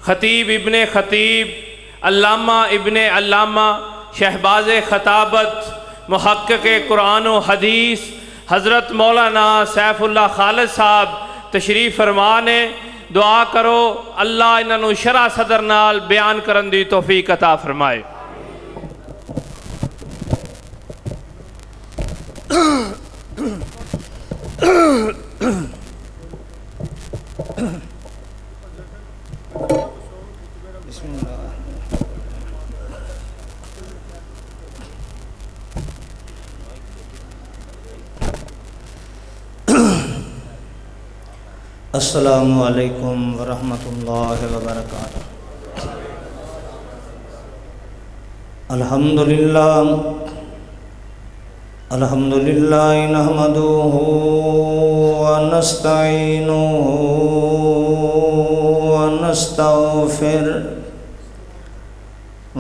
خطیب ابن خطیب، علامہ ابن علامہ، شہباز خطابت، محقق قرآن و حدیث حضرت مولانا سیف اللہ خالد صاحب تشریف فرما نے۔ دعا کرو اللہ انہاں نوں شرح صدر نال بیان کرن دی توفیق عطا فرمائے۔ السلام علیکم ورحمۃ اللہ وبرکاتہ۔ الحمدللہ نحمدہ ونستعینہ ونستغفر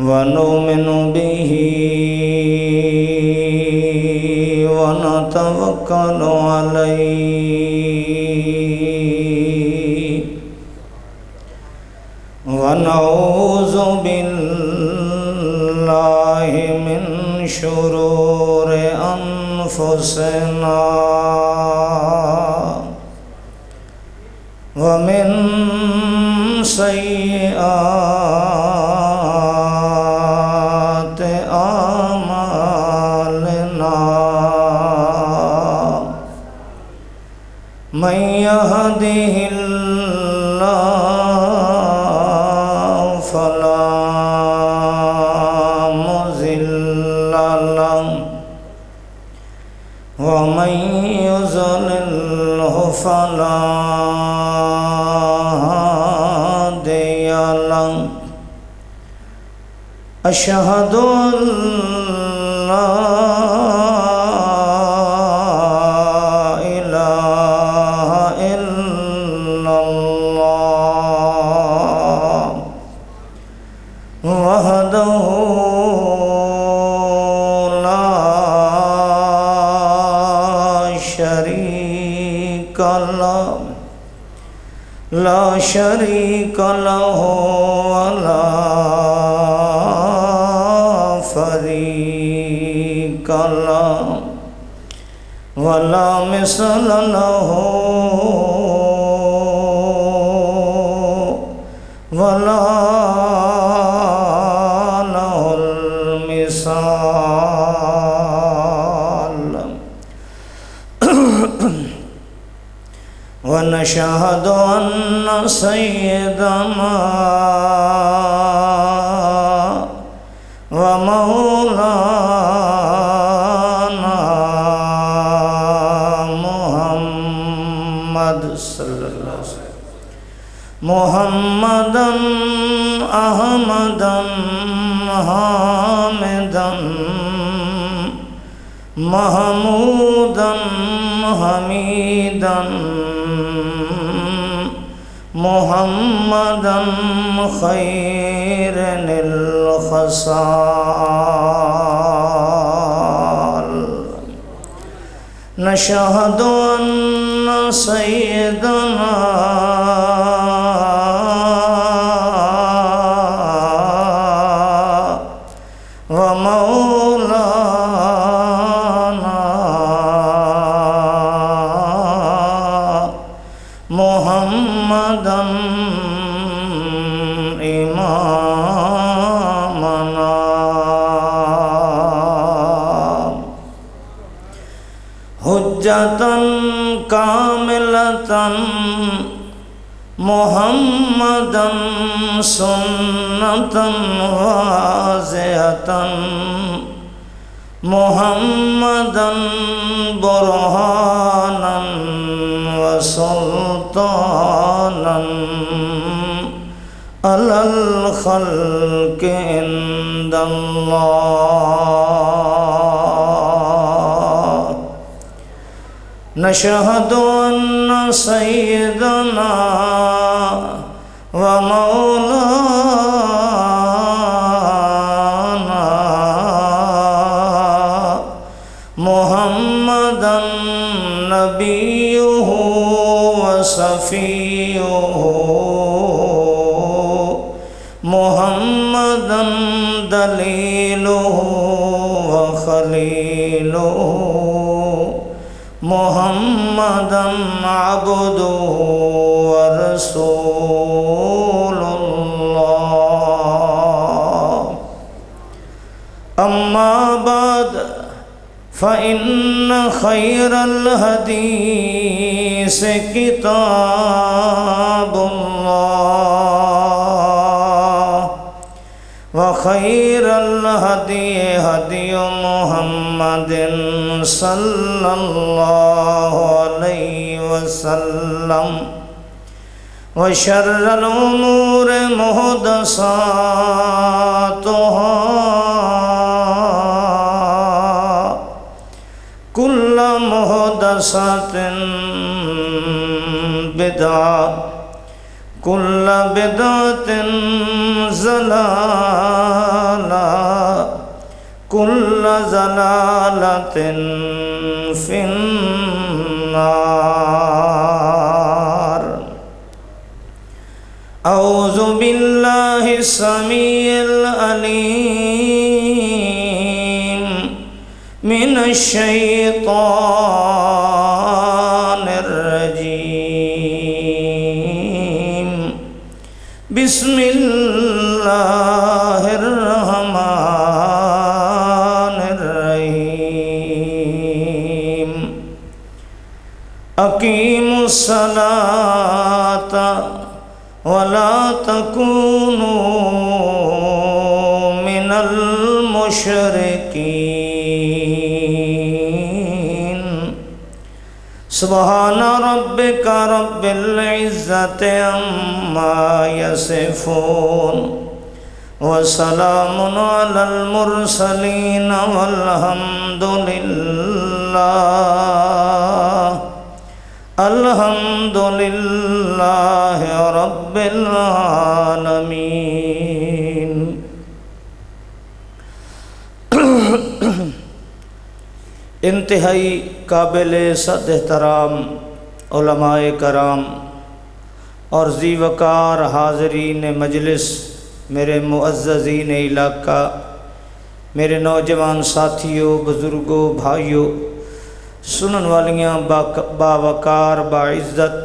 ونؤمن بہ ونتوکل علیہ ونعوذ باللہ من شرور انفسنا ومن سیئات اعمالنا من یہدہ اللہ فلا مضل له ومن يضلل فلا هادي له أشهد أن لا إله إلا الله وحده لا شريك له ولا فريق له ولا مثل له ولا له المثال ونشهد أن سيدنا ومولانا محمد صلی اللہ علیہ وسلم محمدا احمدا حامدا محمودا حمیدا محمدا خیر الخصال نشهد أن سيدنا ومولانا محمدا إمامنا حجة كاملة محمدا سنة واضحة محمدا برهانا وسلطانا على الخلق عند الله نشهد أن سيدنا ومولانا محمدا نبيه وصفيه جلیلہ وخلیلہ محمدا عبدہ ورسول اللہ اما بعد فإن خير الحديث كتاب الله وخير الهدي هدي محمد صلى الله عليه وسلم وشر الأمور محدثاتها كل محدثة بدعة كل بدعة ضلالة كل ضلالة في النار أعوذ بالله السميع العليم من الشيطان الرجيم بسم الله الرحمن الرحيم أقيموا الصلاة ولا تكونوا من المشركين سبحان ربك رب العزة عما يصفون وسلام على المرسلين والحمد لله رب العالمين انتہائی قابل صد احترام علماء کرام اور ذی وقار حاضرین مجلس، میرے معززین علاقہ، میرے نوجوان ساتھیوں، بزرگوں، بھائیوں، سنن والیاں، باوقار، باعزت،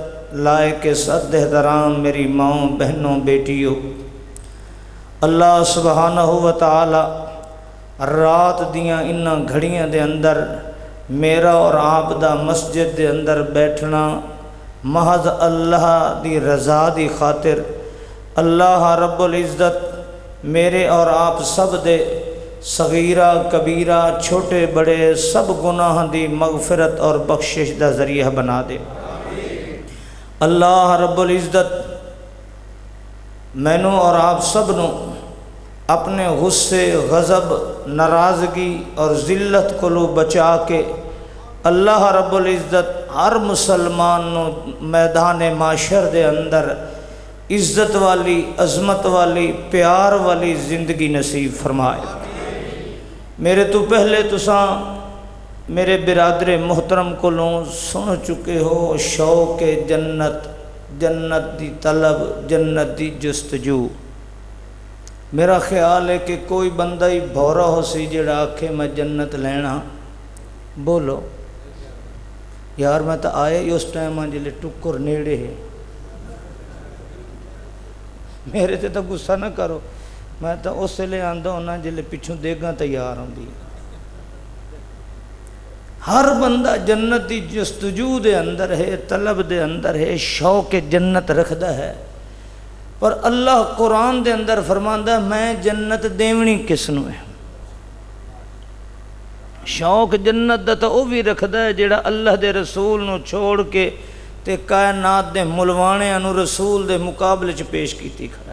لائق صد احترام میری ماؤں، بہنوں، بیٹیوں، اللہ سبحانہ و تعالی رات دیاں انہاں گھڑیاں دے اندر میرا اور آپ دا مسجد دے اندر بیٹھنا محض اللہ دی رضا دی خاطر اللہ رب العزت میرے اور آپ سب دے صغیرہ کبیرہ چھوٹے بڑے سب گناہ دی مغفرت اور بخشش دا ذریعہ بنا دے۔ اللہ رب العزت مینوں اور آپ سب نو اپنے غصے، غضب، ناراضگی اور ذلت کو بچا کے اللہ رب العزت ہر مسلمان نو میدان معاشر دے اندر عزت والی، عظمت والی، پیار والی زندگی نصیب فرمائے۔ میرے تو پہلے تساں میرے برادر محترم کو سن چکے ہو شوق جنت، جنت دی طلب، جنت دی جستجو۔ میرا خیال ہے کہ کوئی بندہ ہی بھورا ہو سی جڑا آکھے میں جنت لینا، بولو یار میں تو آئے ہی اس ٹائم جلے ٹکر نیڑے ہے، میرے تے تو غصہ نہ کرو، میں تو اس لئے آندہ ہونا جلے پچھوں دیگاں تیار ہوں دی۔ ہر بندہ جنت دی جستجو دے اندر ہے، طلب دے اندر ہے، شوق جنت رکھدا ہے، پر اللہ قرآن دے اندر فرماندا میں جنت دیونی کس نو ہے۔ شوق جنت دا تو وہ بھی رکھدا ہے جڑا اللہ دے رسول نو چھوڑ کے تے کائنات دے ملوانے انو رسول دے مقابلے چ پیش کیتی کھڑا۔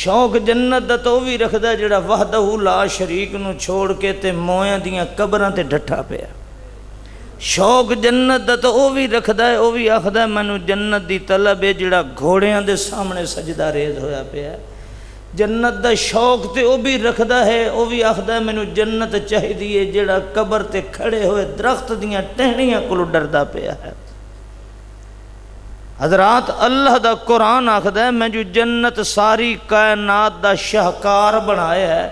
شوق جنت دا تو وہ بھی رکھدا ہے جڑا وحدہ لا شریک نو چھوڑ کے تے مویاں دیاں قبراں تے ڈٹھا پیا۔ شوق جنت دا تو وہ بھی رکھدا ہے، وہ بھی آکھدا ہے مینوں جنت دی طلب ہے جڑا گھوڑیاں دے سامنے سجدہ ریز ہویا پیا۔ جنت دا شوق تے وہ بھی رکھدا ہے، وہ بھی آکھدا ہے مینوں جنت چاہیے جڑا قبر تے کھڑے ہوئے درخت دیاں ٹہنیاں کولوں ڈردا پیا ہے۔ حضرات اللہ دا قرآن آکھدا ہے میں جو جنت ساری کائنات دا شاہکار بنایا ہے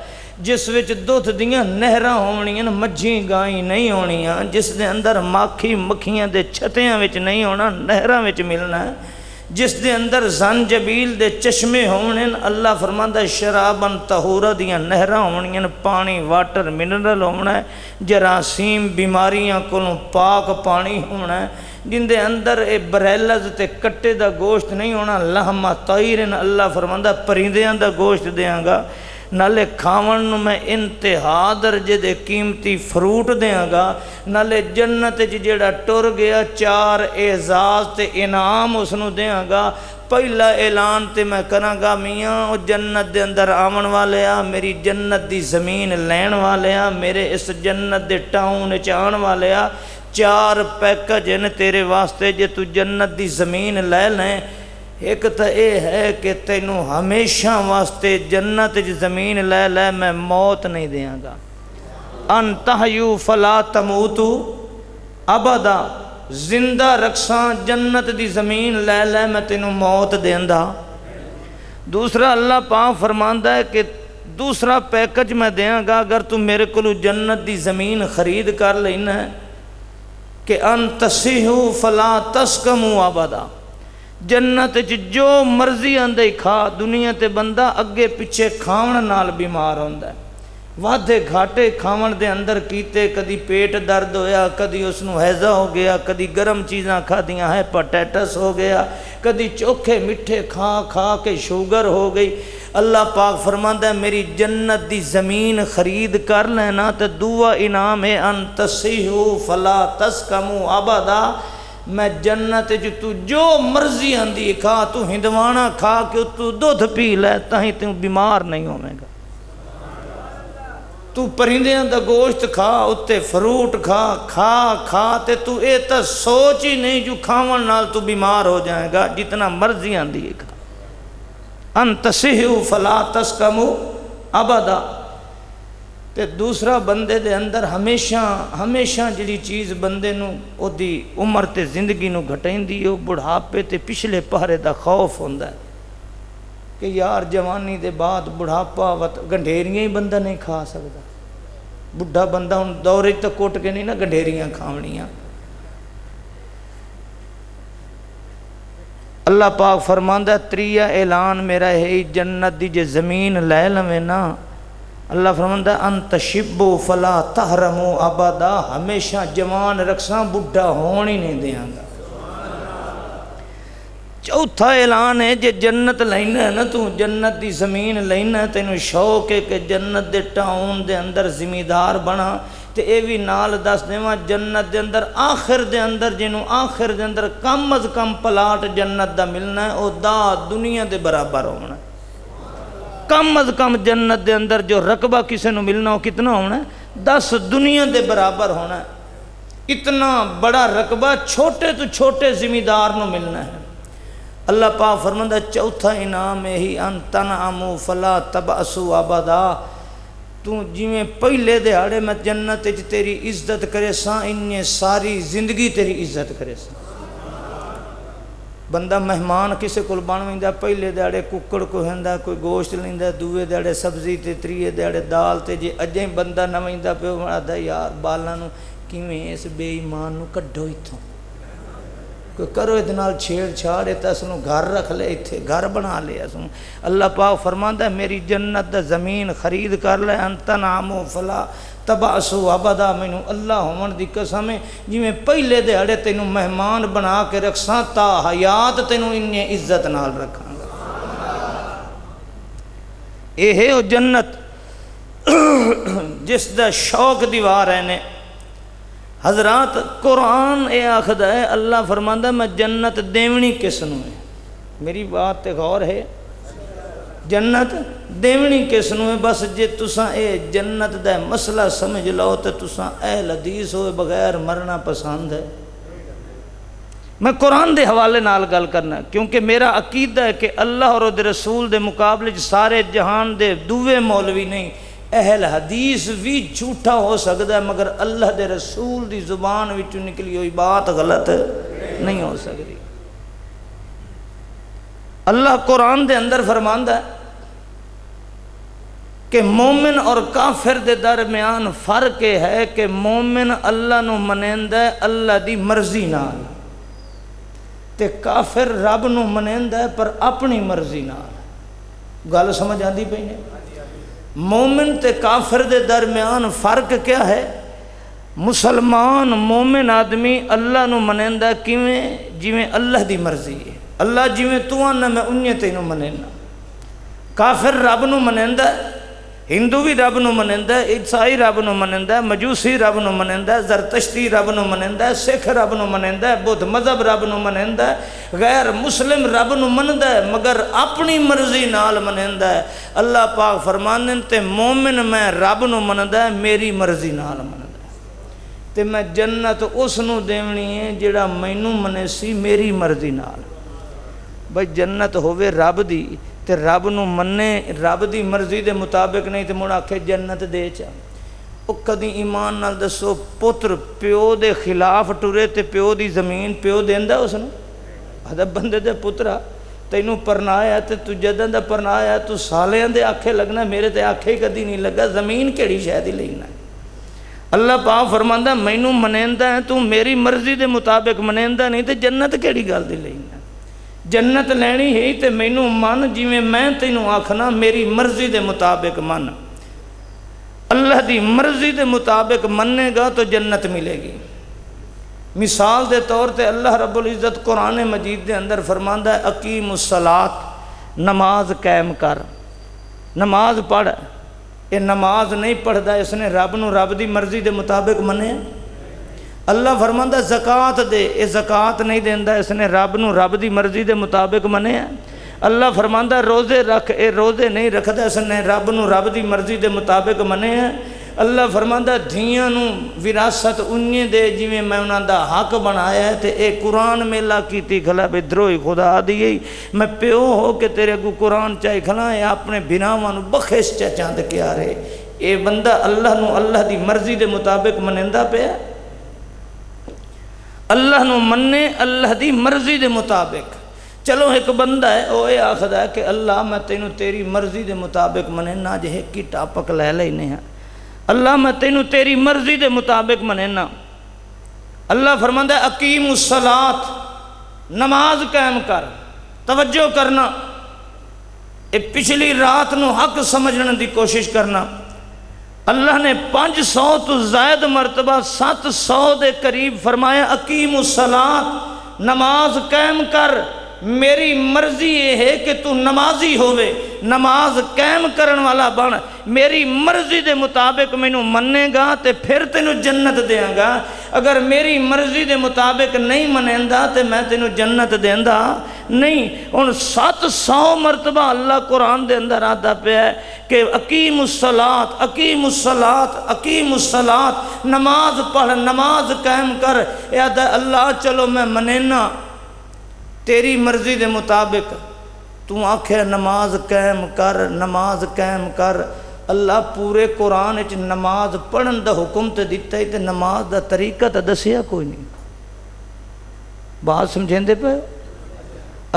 جس وچ دودھ دیاں نہراں ہونیاں مجھیں گائیں نہیں ہونیاں جس دے اندر ماکھی مکھیاں دے چھتیاں وچ نہیں ہونا نہراں وچ ملنا ہے جس دے اندر زنجبیل دے چشمے ہونے اللہ فرماندا شرابن طہورا دیاں نہراں ہونیاں پانی واٹر منرل ہونا ہے جراثیم بیماریاں کولوں پاک پانی ہونا ہے جن دے اندر اے بریلز تے کٹے دا گوشت نہیں ہونا لحمہ طیرن اللہ فرماندا پرندیاں دا گوشت دیاں گا نالے کھاون نو میں انتہا درجے دے قیمتی فروٹ دیاں گا نالے جنت جیڑا ٹر گیا 4 اعزاز تے انعام اس نو دیاں گا پہلا اعلان تے میں کراں گا میاں او جنت دے اندر آمن والے آ میری جنت دی زمین لین والے آ میرے اس جنت دے ٹاؤن وچ آن والے آ 4 پیکج ہیں تیرے واسطے جے تو جنت دی زمین لے لیں ایک تو اے ہے کہ تینوں ہمیشہ واسطے جنت زمین لے لے میں موت نہیں دیاں گا ان تحیو فلا تموتو ابدا زندہ رکھساں جنت دی زمین لے لے میں تینوں موت دیندہ دوسرا اللہ پاک فرماندا ہے کہ دوسرا پیکج میں دیاں گا اگر تم میرے کلو جنت دی زمین خرید کر لینا ہے کہ ان تسیحو فلا تسکمو ابدا جنت جو مرضی آندے کھا دنیا تے بندہ اگے پیچھے کھاون نال بیمار ہوندا ہے وعدے گھاٹے کھاون دے اندر کیتے کدی پیٹ درد ہویا کدی اس نو ہیضہ ہو گیا کدی گرم چیزاں کھا دیاں ہیپاٹائٹس ہو گیا کدی چوکھے مٹھے کھا کھا کے شوگر ہو گئی اللہ پاک فرماندا ہے میری جنت دی زمین خرید کر لینا تے دعا انعام ہے ان تسیحو فلا تسکمو ابدا میں جنت جو مرضی آندی کھا تو ہندوانا کھا کے تو دودھ پی لے تاہیں تو بیمار نہیں ہوئے گا تو پرندیاں دا گوشت کھا اتے فروٹ کھا تے تو اے تا سوچ ہی نہیں جو کھاون نال تو بیمار ہو جائے گا جتنا مرضی آندی کھا ان تسیحو فلا تسکمو ابدا تے دوسرا بندے دے اندر ہمیشہ جڑی چیز بندے نو او دی عمر تے زندگی نو گھٹائندی او بڑھاپے تے پچھلے پہرے دا خوف ہوندا ہے کہ یار جوانی دے بعد بڑھاپا گنڈھیریاں ہی بندہ نہیں کھا سکتا بڑھا بندہ ہن دورے تے کوٹ کے نہیں نا گنڈھیریاں کھاونیاں اللہ پاک فرماندا ہے تریہ اعلان میرا ہے جنت دی جے زمین لے لویں نا اللہ فرماندا ہے ان تشبو فلا تحرمو ابدا ہمیشہ جوان رکھساں بڑھا ہون ہی نہیں دیاں گا چوتھا اعلان ہے جے جنت لینا ہے نا تو جنت دی زمین لینا ہے تینوں شوق ہے کہ جنت دے ٹاؤن دے اندر زمیندار بنا تے اے بھی نال دس دیواں جنت دے اندر آخر دے اندر جنوں آخر دے اندر کم از کم پلاٹ جنت دا ملنا ہے او دا دنیا دے برابر ہونا ہے کم از کم جنت دے اندر جو رقبہ کسے نو ملنا ہو کتنا ہونا ہے 10 دنیا دے برابر ہونا ہے اتنا بڑا رقبہ چھوٹے تو چھوٹے زمیندار نو ملنا ہے اللہ پاک فرماندا چوتھا انعام ہی ان تنعمو فلا تبعسو ابدا تو جویں پہلے دہاڑے میں جنت وچ تیری عزت کرے ساں انہیں ساری زندگی تیری عزت کرے ساں بندہ مہمان کسے کول بن ویندا پہلے دہاڑے ککڑ کو ہندا کوئی گوشت لیندا دوے دہاڑے سبزی تے تریے دہاڑے دال تے جے اجے بندہ نہ ویندا پیو آدا یار بالاں نو کیویں اس بے ایمان نو کڈھو ایتھوں کوئی کرو ادھے نال چھیڑ چھاڑ تے اس نو گھر رکھ لے ایتھے گھر بنا لے اس نو اللہ پاک فرماندا ہے میری جنت دا زمین خرید کر لے انت نامو فلا تبعسو ابدا مینوں اللہ ہون دی قسم ہے جویں پہلے دہاڑے تینوں مہمان بنا کے رکھساں تا حیات تینوں انہیں عزت نال رکھاں گا اے ہے او جنت جس دا شوق دیوار ہے نے حضرات قرآن اے آخدا ہے اللہ فرماندا میں جنت دیونی کس نو ہے میری بات تے غور ہے جنت دیونی کس نو ہے بس جے تساں اے جنت دا مسئلہ سمجھ لو تے تساں اہل حدیث ہوئے بغیر مرنا پسند ہے میں قرآن دے حوالے نال گل کرنا کیونکہ میرا عقیدہ ہے کہ اللہ اور دے رسول دے مقابلے سارے جہان دے دوے مولوی نہیں اہل حدیث بھی جھوٹا ہو سکتا ہے مگر اللہ دے رسول دی زبان وچوں نکلی ہوئی بات غلط نہیں ہو سکتی اللہ قرآن دے اندر فرماندا ہے کہ مومن اور کافر دے درمیان فرق یہ ہے کہ مومن اللہ نو منیندا ہے اللہ دی مرضی نال، تے کافر رب نو منیندا ہے پر اپنی مرضی نال۔ گل سمجھ آندی پئی نے؟ مومن تے کافر دے درمیان فرق کیا ہے؟ مسلمان مومن آدمی اللہ نو منیندا کیویں؟ جویں اللہ دی مرضی ہے، اللہ جویں تو آنا میں انہیں تینوں منینا۔ کافر رب نو منیندا ہے، ہندو بھی رب نو منیندا ہے، عیسائی رب نو منیندا ہے، مجوسی رب نو منیندا ہے، زرتشتی رب نو منیندا ہے، سکھ رب نو منیندا ہے، بدھ مذہب رب نو منیندا ہے، غیر مسلم رب نو منیندا ہے مگر اپنی مرضی نال منیندا ہے۔ اللہ پاک فرماندے تے مومن میں رب نو منیندا ہے میری مرضی نال منیندا ہے، تے میں جنت اس نو دیونی ہے جڑا مینوں منے سی میری مرضی نال۔ بھئی جنت ہووے رب دی تے رب نو مننے رب دی مرضی دے مطابق نہیں تے مڑ آکھے جنت دے چا۔ او کدی ایمان نال دسو پتر پیو دے خلاف ٹرے تے پیو دی زمین پیو دیندا اس نو؟ ادب بندے دے پترا تینوں پرنایا تے تو جدوں دا پرنایا تو سالیاں دے آکھے لگنا، میرے تے آکھے کدی نہیں لگا، زمین کیڑی شے دی لینا ہے؟ اللہ پاک فرماندا مینوں منیندا ہے تو میری مرضی دے مطابق منیندا نہیں تے جنت کیڑی گل دی لینا؟ جنت لینی ہے تے مینوں من جویں میں تینوں آکھنا میری مرضی دے مطابق من۔ اللہ دی مرضی دے مطابق مننے گا تو جنت ملے گی۔ مثال دے طور تے اللہ رب العزت قرآن مجید دے اندر فرماندا ہے اقیم الصلاۃ، نماز قائم کر، نماز پڑھ۔ یہ نماز نہیں پڑھدا اس نے رب نو رب دی مرضی دے مطابق منے۔ اللہ فرماندا زکوٰۃ دے، یہ زکوٰۃ نہیں دیندا اس نے رب نو رب دی مرضی دے مطابق منے۔ اللہ فرماندا روزے رکھ، اے روزے نہیں رکھدا اس نے رب نو رب دی مرضی دے مطابق منے۔ اللہ فرماندا دھیاں نو وراثت انہیں دے جویں میں انہاں دا حق بنایا ہے، تے اے قرآن میلا کیتی کھلا بے دروئی خدا دی، میں پیو ہو کے تیرے کو قرآن چاہی کھلا ہے اپنے بناواں نو بخش چاند کے آ رہے۔ اے بندہ اللہ نو اللہ دی مرضی دے مطابق منیندا پیا، اللہ نو مننے اللہ دی مرضی دے مطابق۔ چلو ایک بندہ ہے وہ یہ آخدا ہے کہ اللہ میں تینوں تیری مرضی دے مطابق منینا، جے ایک کی ٹاپک لے لینے ہیں، اللہ میں تینوں تیری مرضی دے مطابق منینا۔ اللہ فرماندا ہے اقیم الصلاۃ، نماز قائم کر، توجہ کرنا، اے پچھلی رات نو حق سمجھنے دی کوشش کرنا۔ اللہ نے 500 تو زائد مرتبہ 700 دے قریب فرمایا اقیم الصلاۃ، نماز قائم کر، میری مرضی یہ ہے کہ تو نمازی ہوئے، نماز قائم کرن والا بن، میری مرضی دے مطابق مینوں مننے گا تے پھر تینوں جنت دیاں گا، اگر میری مرضی دے مطابق نہیں منیندا تے میں تینوں جنت دیندا نہیں۔ ان 700 مرتبہ اللہ قرآن دے اندر آتا پیا ہے کہ اقیم الصلاۃ، اقیم الصلاۃ، اقیم الصلاۃ، نماز پڑھ، نماز قائم کر۔ یاد ہے اللہ چلو میں منینا تیری مرضی دے مطابق، تو آکھے نماز قائم کر، نماز قائم کر۔ اللہ پورے قرآن وچ نماز پڑھن دا حکم تے دیتا ہی تے نماز دا طریقہ تے دسیا کوئی نہیں۔ بات سمجھیں دے پہ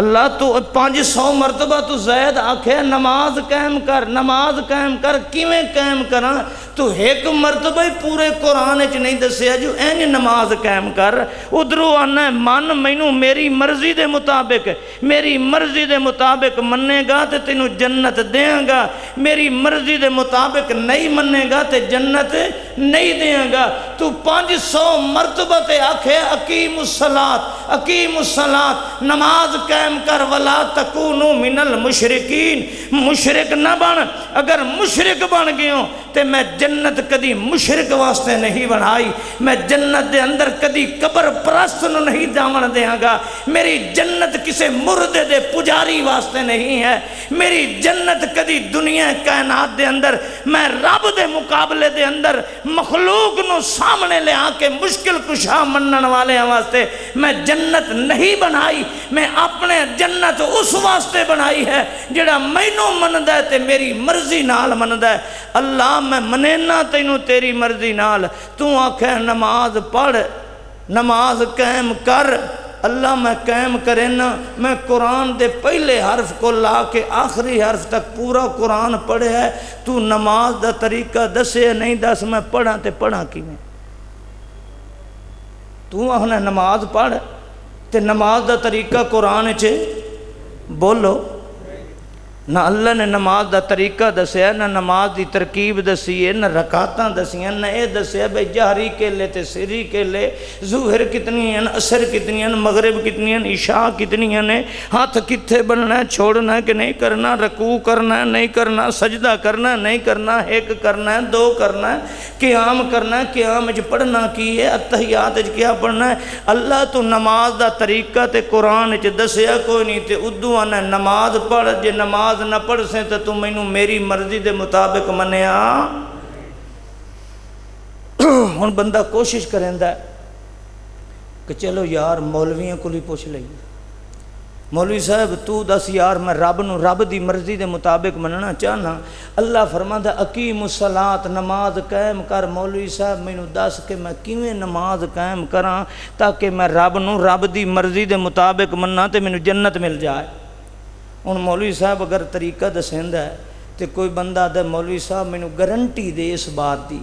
اللہ تو 500 مرتبہ تو زائد آکھے نماز قائم کر، نماز قائم کر، کیویں قائم کرنا؟ تو ایک مرتبہ ہی پورے قرآن وچ نہیں دسیا جو اینج نماز قائم کر۔ ادھروں آنا ہے من مینوں میری مرضی دے مطابق، میری مرضی دے مطابق مننے گا تے تینوں جنت دیاں گا، میری مرضی دے مطابق نہیں مننے گا تے جنت نہیں دیاں گا۔ تو 500 مرتبہ تے آکھے اقیم الصلاۃ، اقیم الصلاۃ، نماز قائم کر، ولا تکونوا من المشرکین، مشرک نہ بن۔ اگر مشرک بن گئے ہو تے میں جنت کدی مشرک واسطے نہیں بنائی، میں جنت دے اندر کدی قبر پرست نو نہیں جاون دیاں گا، میری جنت کسے مردے دے پجاری واسطے نہیں ہے، میری جنت کدی دنیا کائنات دے اندر میں رب دے مقابلے دے اندر مخلوق نو سامنے لے آ کے مشکل کشا منن والے واسطے میں جنت نہیں بنائی، میں اپنے جنت اس واسطے بنائی ہے جڑا مینوں مندا ہے تے میری مرضی نال مندا ہے۔ اللہ میں منینا تینوں تیری مرضی نال، تو آکھے نماز پڑھ، نماز قائم کر، اللہ میں قائم کرے نا، میں قرآن دے پہلے حرف کو لا کے آخری حرف تک پورا قرآن پڑھے ہے، تو نماز دا طریقہ دسے نہیں دس، میں پڑھا تے پڑھا کی میں؟ تو آخنا نماز پڑھ تے نماز دا طریقہ قرآن چھے بولو نہ اللہ نے نماز دا طریقہ دسیا، نہ نماز دی ترکیب دسی ہے، نہ رکعتاں دسیاں، نہ اے دسیا بھئی جہری کے لے تے سری کے لے، ظہر کتنی ہیں، عصر کتنی ہیں، مغرب کتنی ہیں، عشاء کتنی ہیں، ہاتھ کتھے بننا ہے، چھوڑنا ہے کہ نہیں کرنا، رکوع کرنا ہے نہیں کرنا، سجدہ کرنا ہے نہیں کرنا، ایک کرنا ہے دو کرنا ہے، قیام کرنا ہے، قیام وچ پڑھنا کی ہے، اتحیات وچ کیا پڑھنا ہے۔ اللہ تو نماز دا طریقہ تے قرآن وچ دسیا کوئی نہیں، تے ادو آنا نماز پڑھ، جے نماز نہ پڑھ سے تو تم مینوں میری مرضی دے مطابق منیا۔ ہن بندہ کوشش کریندا ہے کہ چلو یار مولویاں کو ہی پوچھ لئیے، مولوی صاحب تو دس یار میں رب دی مرضی دے مطابق مننا چاہنا۔ اللہ فرماندا اقیم الصلاۃ، نماز قائم کر۔ مولوی صاحب مینوں دس کہ میں کیویں نماز قائم کراں تاکہ میں رب دی مرضی دے مطابق مننا تے مینوں جنت مل جائے۔ ہن مولوی صاحب اگر طریقہ دسیندا ہے تو کوئی بندہ دے مولوی صاحب مینوں گارنٹی دے اس بات دی،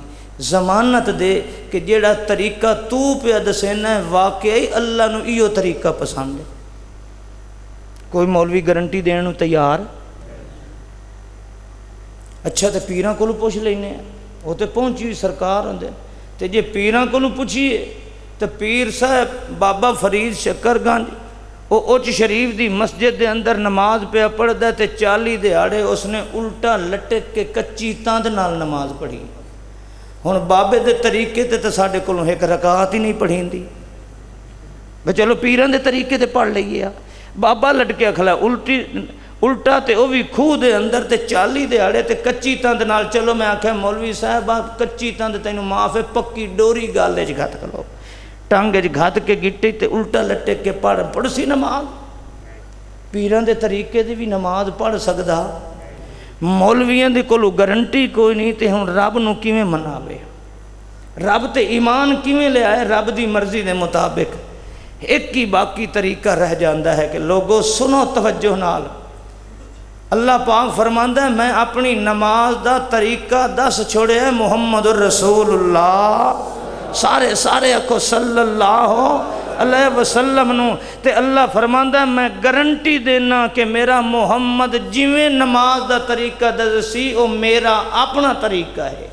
ضمانت دے کہ جیڑا طریقہ تو پہ دسینا ہے واقعی اللہ نو ایو طریقہ پسند ہے۔ کوئی مولوی گارنٹی دین نو تیار؟ اچھا تے پیراں کولوں پوچھ لینے ہیں، وہ تے پہنچی ہوئی سرکار ہوندے، تے جے پیراں کولوں پوچھیے تے پیر صاحب بابا فرید شکر گنج وہ اچ شریف دی مسجد دے اندر نماز پہ پڑھدا تے 40 دہاڑے اس نے الٹا لٹک کے کچی تاند نال نماز پڑھی۔ ہن بابے دے طریقے تے ساڈے کولوں ایک رکعت ہی نہیں پڑھیندی، بے چلو پیراں دے طریقے تے پڑھ لئیے۔ بابا لٹکیا کھلا الٹا تے وہ بھی کھوہ دے اندر تے 40 دہاڑے تے کچی تاند نال۔ چلو میں آکھیا مولوی صاحب آپ کچی تاند تینوں معاف ہے، پکی ڈوری گالے چ گھت کھلو، ٹانگ گھت کے گٹی تے الٹا لٹک کے پڑھ سی نماز۔ پیران دے طریقے دی بھی نماز پڑھ سکدا، مولویاں دے کولو گارنٹی کوئی نہیں، تے ہن رب نو کیویں مناوے، رب تے ایمان کیویں لے آئے رب دی مرضی دے مطابق۔ ایک ہی باقی طریقہ رہ جاندا ہے کہ لوگوں سنو توجہ نال، اللہ پاک فرماندا ہے میں اپنی نماز دا طریقہ دس چھوڑے ہے محمد الرسول اللہ، سارے اکھو صلی اللہ علیہ وسلم نو، تے اللہ فرماندا ہے میں گارنٹی دینا کہ میرا محمد جویں نماز دا طریقہ دسی او میرا اپنا طریقہ ہے۔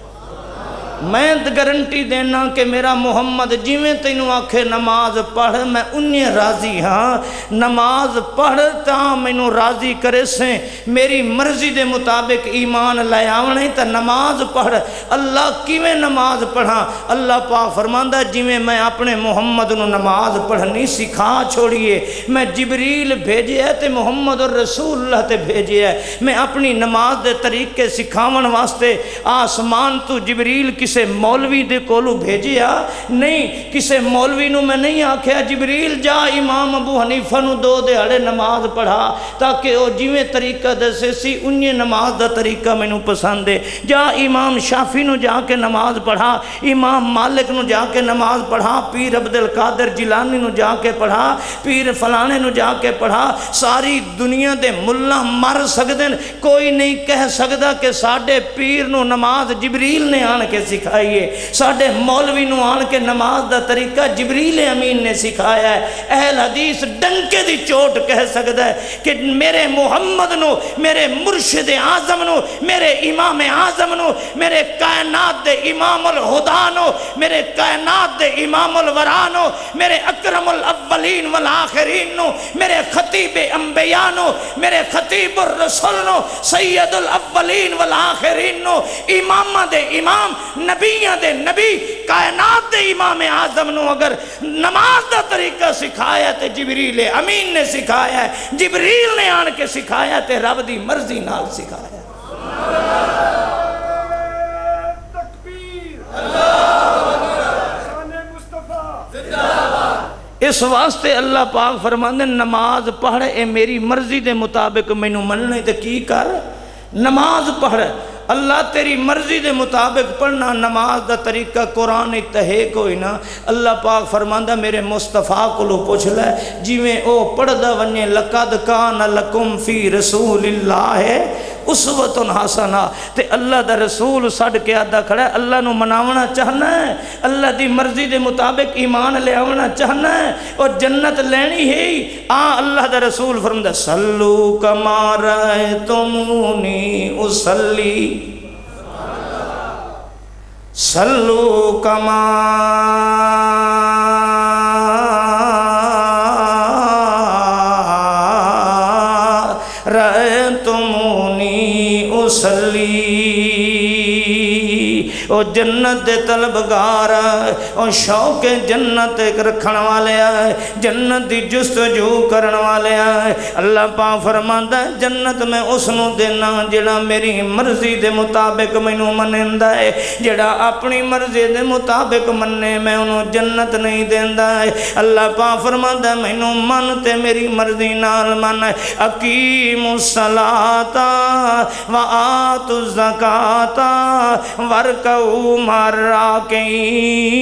میں گارنٹی دینا کہ میرا محمد جویں تینوں آکھے نماز پڑھ میں انہیں راضی ہاں، نماز پڑھ تاں مینوں راضی کرے سے، میری مرضی دے مطابق ایمان لے آونے تا نماز پڑھ۔ اللہ کیویں نماز پڑھا؟ اللہ پاک فرماندا جویں میں اپنے محمد نو نماز پڑھنی سکھا چھوڑیے، میں جبریل بھیجے ہے تے محمد الرسول اللہ تے بھیجے ہے، میں اپنی نماز دے طریقے سکھاون واسطے آسمان تو جبریل کسے مولوی دے کولو بھیجیا نہیں، کسے مولوی نو میں نہیں آکھیا جبریل جا امام ابو حنیفہ نو 2 دہاڑے نماز پڑھا تاکہ او جویں طریقہ دسے سی انہیں نماز دا طریقہ میں نو پسند ہے، جا امام شافی نو جا کے نماز پڑھا، امام مالک نو جا کے نماز پڑھا، پیر عبدالقادر جیلانی نو جا کے پڑھا، پیر فلانے نو جا کے پڑھا۔ ساری دنیا دے ملہ مر سکدن، کوئی نہیں کہہ سکدا کہ ساڈے پیر نو نماز جبریل نے آن کے سکھائیے، ساڈے مولوی نو آن کے نماز دا طریقہ جبریل امین نے سکھایا ہے۔ اہل حدیث ڈنکے دی چوٹ کہہ سکتا ہے کہ میرے محمد نو، میرے مرشد اعظم نو، میرے امام اعظم نو، میرے کائنات دے امام الہدا نو، میرے کائنات دے امام الورا نو، میرے اکرم الاولین والآخرین نو، میرے خطیب انبیاء نو، میرے خطیب الرسول نو، سید الاولین والآخرین نو، امام دے امام، نبیاں دے نبی، کائنات دے امام اعظم نو اگر نماز دا طریقہ سکھایا تے جبریل امین نے سکھایا ہے، جبریل نے آن کے سکھایا تے رب دی مرضی نال سکھایا۔ اس واسطے اللہ پاک فرماندے نماز پڑھ اے میری مرضی دے مطابق مینوں مننے تے کی کر، نماز پڑھ۔ اللہ تیری مرضی دے مطابق پڑھنا نماز دا طریقہ قرآن اتہے کوئی نہ اللہ پاک فرماندہ میرے مصطفیٰ کو لو پوچھ لے جی میں او پڑھ دا ونیے لقد کان لکم فی رسول اللہ اسوۃ حسنہ تے اللہ دا رسول سڑ کے آدھا کھڑا ہے اللہ نو مناونا چاہنا ہے اللہ دی مرضی دے مطابق ایمان لے آونا چاہنا ہے اور جنت لینی ہے اللہ دا رسول فرماتا صلو کما رأیتمونی اصلی صلو کما او جنت دے طلبگار او شوق جنت رکھن والے آئے جنت دی جستجو کرن والے آئے اللہ پاک فرماندا ہے جنت میں اس نو دینا جڑا میری مرضی دے مطابق مینوں منیندا ہے جڑا اپنی مرضی دے مطابق مننے میں انہوں جنت نہیں دیندا ہے اللہ پاک فرماندا ہے مینوں من تے میری مرضی نال من اقیموا الصلاۃ وآتوا الزکاۃ وارکعوا مع الراکعین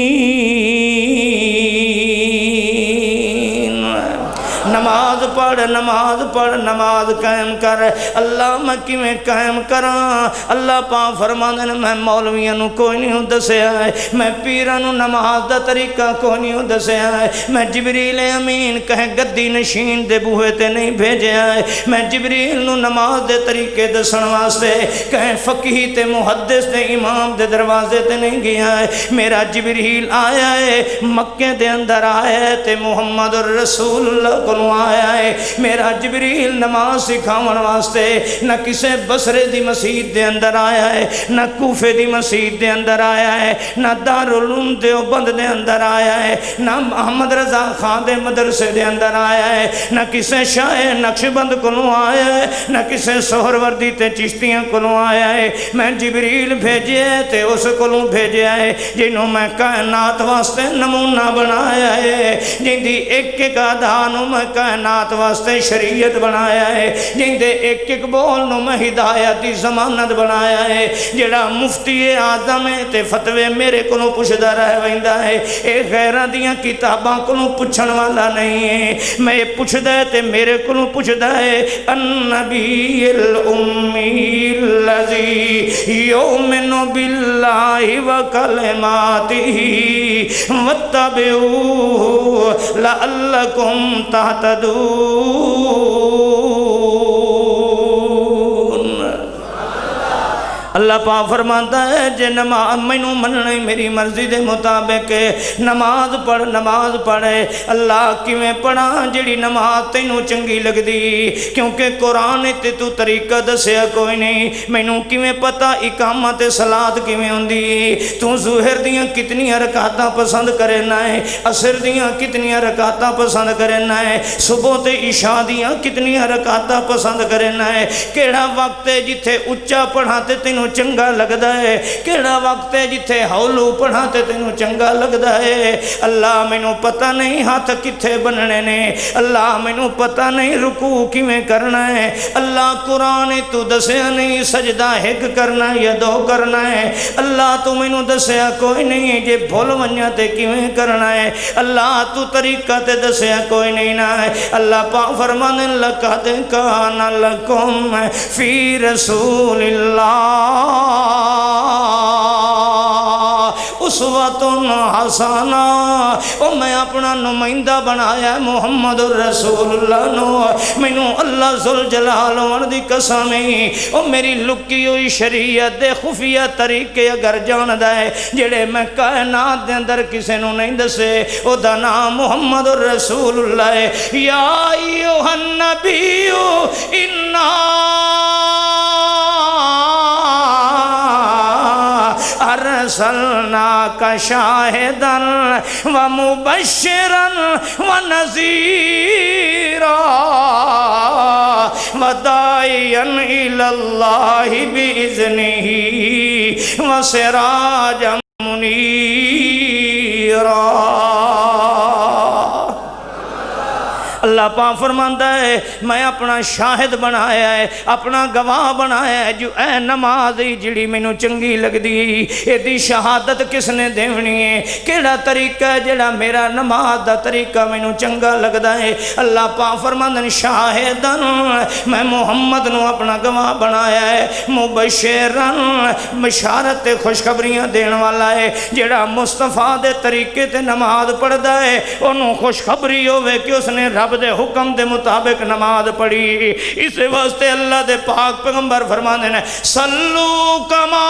نماز پڑھ نماز قائم کر اللہ میں کیویں قائم کراں اللہ پاک فرماندے نے میں مولویاں نو کوئی نہیں دسیا ہے میں پیراں نو نماز دا طریقہ کوئی نہیں دسیا ہے میں جبریل امین کہیں گدی نشین دے بوہے تے نہیں بھیجیا ہے میں جبریل نو نماز دے طریقے دسن واسطے کہیں فقیہ تے محدث تے امام دے دروازے تے نہیں گیا ہے میرا جبریل آیا ہے مکے دے اندر آیا ہے تے محمد الرسول اللہ کو آیا ہے میرا جبریل نماز سکھاون واسطے نہ کسے بصرے دی مسجد دے اندر آیا ہے نہ کوفے دی مسجد دے اندر آیا ہے نہ دارالعلوم دیوبند دے اندر آیا ہے نہ محمد رضا خان دے مدرسے دے اندر آیا ہے نہ کسے شاہ نقشبند کو آیا ہے نہ کسے سہروردی تے چشتیاں کو آیا ہے میں جبریل بھیجے تے اس کو بھیجے ہے جنہوں میں کائنات واسطے نمونہ بنایا ہے جن دی ایک ایک آدھانوں میں کائنات واسطے شریعت بنایا ہے جن دے ایک ایک بول نو میں ہدایت دی ضمانت بنایا ہے جڑا مفتی اعظم ہے تے فتوے میرے کو پوچھدا رہ ویندا ہے اے غیراں دیاں کتاباں کو پوچھن والا نہیں ہے میں پوچھدا ہے تے میرے کو پوچھدا ہے النبی الامی الذی یؤمن باللہ وکلماتہ واتبعوہ لعلکم تہتدون اللہ پاک فرماتا ہے جے نماز مینوں مننے میری مرضی دے مطابق نماز پڑھے اللہ کیویں پڑھاں جڑی نماز تینوں چنگی لگدی کیونکہ قرآن تے تو طریقہ دسیا کوئی نہیں مینوں کیویں پتہ اقامت صلاۃ کیویں ہوندی تو ظہر دیاں کتنیاں رکعتاں پسند کرنا ہے عصر دیاں کتنیاں رکعتاں پسند کرنا ہے صبح تے عشاء دیاں کتنیاں رکعتاں پسند کرنا ہے کیڑا وقت ہے جتھے اچا پڑھاں تے تینوں چنگا لگدا ہے کیڑا وقت ہے جتھے ہولو پڑھاں تے تینوں چنگا لگدا ہے اللہ مینوں پتہ نہیں ہاتھ کتھے بننے نے اللہ مینوں پتہ نہیں رکوع کیویں کرنا ہے اللہ قرآن تو دسیا نہیں سجدہ ایک کرنا یا دو کرنا ہے اللہ تو مینوں دسیا کوئی نہیں جے بھول ونجا تے کیویں کرنا ہے اللہ تو طریقہ تے دسیا کوئی نہیں نہ ہے اللہ پاک فرمانے لقد کان لکم فی رسول اللہ اسوۃ حسنہ او میں اپنا نمائندہ بنایا محمد الرسول اللہ نو مینوں اللہ ذوالجلال ون دی قسم او میری لکی ہوئی شریعت دے خفیہ طریقے اگر جاندا ہے جڑے میں کائنات دے اندر کسے نو نہیں دسے او دا نام محمد الرسول اللہ ہے یا ایھا النبی انا ارسلناک شاہدا ومبشرا ونذیرا وداعیا الی اللہ باذنہ وسراجا منیرا اللہ اللہ پاک فرماندا ہے میں اپنا شاہد بنایا ہے، اپنا گواہ بنایا ہے، جو اے نماز جڑی مینوں چنگی لگدی ایدی شہادت کس نے دینی ہے، کیڑا طریقہ ہے جڑا میرا نماز دا طریقہ مینوں چنگا لگدا ہے۔ اللہ پاک فرماندے شاہدن میں محمد نو اپنا گواہ بنایا ہے، مبشرن بشارت خوشخبریاں دین والا ہے، جڑا مصطفیٰ دے طریقے تے نماز پڑھدا ہے انہوں خوشخبری ہوئے کہ اس نے رب دے حکم دے مطابق نماز پڑھی۔ اس واسطے اللہ دے پاک پیغمبر فرماندے نے صلو کما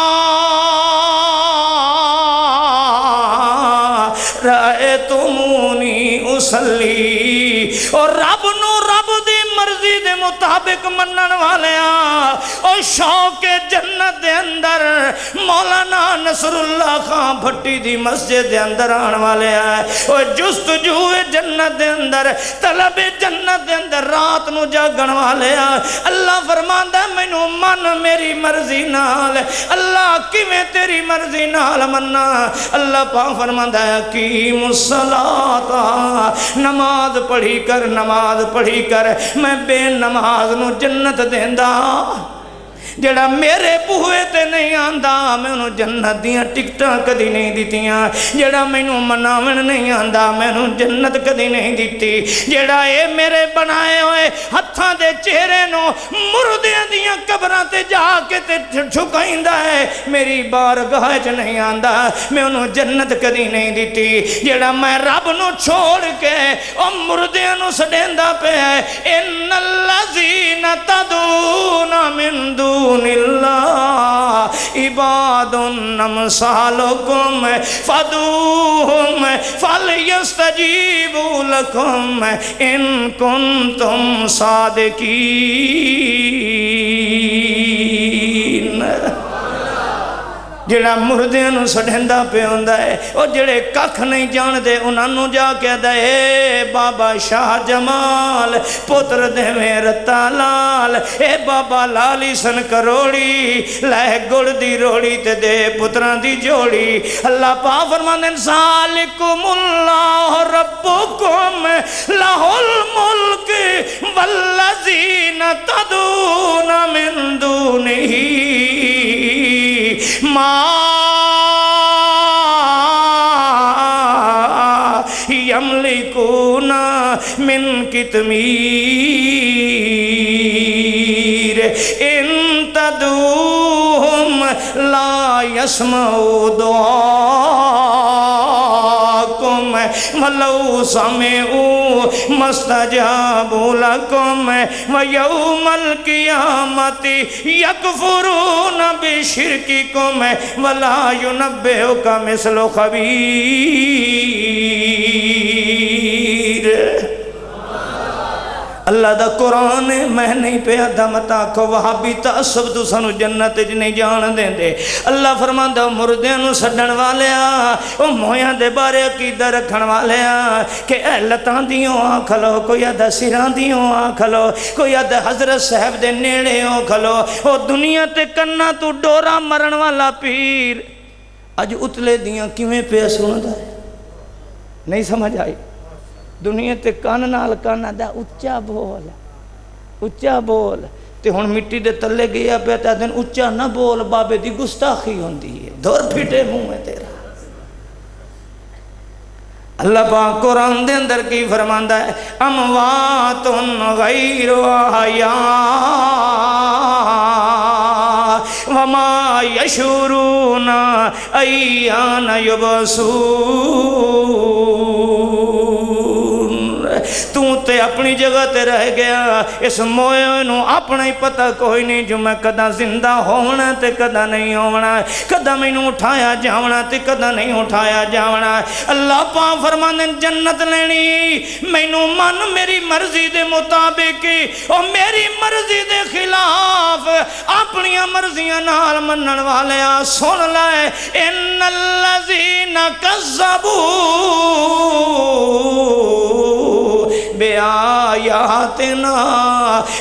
رأیتمونی اصلی، اور رب نو رب دی مرضی دے مطابق منن والیاں اور شوق جنت دے اندر مولانا نصر اللہ خان بھٹی دی مسجد دے اندر آن والے آئے اور جستجو جنت دے اندر طلب جنت دے اندر رات نو جاگن والے آئے۔ اللہ فرماندا مینوں من میری مرضی نال، اللہ کیویں تیری مرضی نال مننا؟ اللہ پاک فرماندا ہے اقیم الصلاۃ، نماز پڑھی کر، نماز پڑھی کر، میں بے نماز نو جنت دیندا، جڑا میرے بوہے تے نہیں آندا میں انہوں جنت دیاں ٹکٹاں کدی نہیں دیتیاں، جڑا مینوں مناون نہیں آندا میں انہوں جنت کدی نہیں دیتی، جڑا اے میرے بنائے ہوئے ہتھاں دے چہرے نو مردیاں دیاں قبراں تے جا کے تے جھکائندا ہے میری بارگاہ وچ نہیں آندا میں انہوں جنت کدی نہیں دیتی، جڑا میں رب نو چھوڑ کے او مردیاں نو سڈیندا پیا ہے ان الذین تدعون من دون اللہ عباد امثالکم فادعوہم فلیستجیبوا لکم ان کنتم صادقین۔ جڑا مردیاں نو سڈیندا پیا ہوندا ہے او جڑے ککھ نہیں جاندے انہاں نو جا کے دے بابا شاہ جمال پتر دیویں رتا لال، اے بابا لالی سن کروڑی لے گڑ دی روڑی تے دے پتراں دی جوڑی۔ اللہ پاک فرماندے ذالکم اللہ ربکم لہ الملک والذین تدعون من دونہ ما یملکون من قطمیر ان تدعوہم لا یسمعوا دعاکم ولو سمعوا مستجابوا لکم ویوم القیامت یکفرون بشرککم ولا ینبئک مثل خبیر۔ اللہ دا قرآن میں نہیں پیا دمتا کو وہابی تعصب تو سانو جنت جی نہیں جان دیں دے۔ اللہ فرماندا مردیاں نو سڈن والیا او مویاں دے بارے عقیدہ رکھن والیا کہ اے لتاں دیوں آ کھلو، کوئی آدھا سراں دیوں آ کھلو، کوئی آدھا حضرت صاحب دے نیڑے ہو کھلو، او دنیا تے کنا تو ڈورا مرن والا پیر اج اتلے دیاں کیویں پیا سندا ہے؟ نہیں سمجھ آئی؟ دنیا تے کان نال کان دا اچا بول، اچا بول تے ہن مٹی دے تلے گیا پیا تے دن اچا نہ بول بابے دی گستاخی ہوندی ہے، دور پھٹے منہ ہے تیرا۔ اللہ پاک قرآن دے اندر کی فرماندا ہے اموات غیر احیاء وما یشعرون ایان یبعثون۔ تو تے اپنی جگہ تے رہ گیا، اس موئے نو اپنا ہی پتہ کوئی نہیں جو میں کدا زندہ ہونا تے کدا نہیں ہونا، کدا میں نو اٹھایا جاونا تے کدا نہیں اٹھایا جاونا۔ اللہ پاک فرماندے جنت لینی میں نو من میری مرضی دے مطابق اور میری مرضی دے خلاف اپنی مرضیاں نال منن والے سن لائے ان الذین کذبوا بے آیاتنا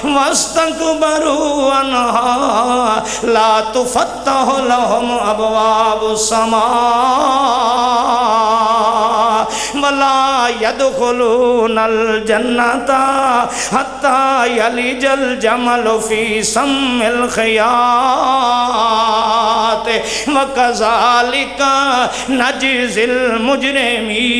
واستکبروا عنہا لا تفتح لهم ابواب السماء ولا يدخلون الجنة حتى يلج الجمل في سم الخياط وكذلك نجزي المجرمين۔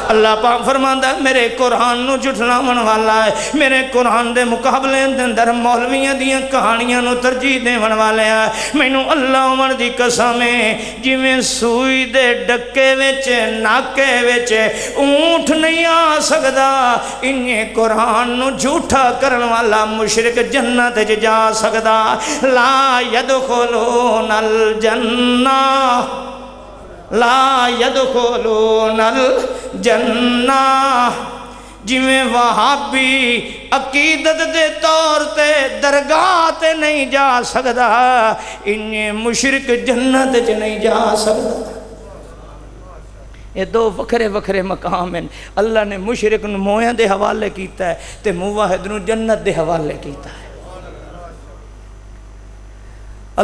اللہ پاک فرماندا ہے میرے قرآن نو جھٹلاون والا ہے، میرے قرآن دے مقابلے دے اندر مولویاں دیاں کہانیاں نو ترجیح دیون والے ہیں۔ مینوں اللہ عمر دی قسم ہے جویں سوئی دے ڈکے وچ ناکے وچ اونٹ نہیں آ سکدا، انہیں قرآن نو جھوٹا کرن والا مشرک جنت وچ جا سکدا۔ لا يدخلون الجنہ لا يدخلون الجنہ۔ جویں وہابی عقیدت دے طور تے درگاہ تے نہیں جا سکدا، انہیں مشرک جنت چ نہیں جا سکدا۔ یہ دو وکھرے وکھرے مقام ہیں۔ اللہ نے مشرک نو مویاں دے حوالے کیتا ہے تے موحد نو جنت دے حوالے کیتا ہے۔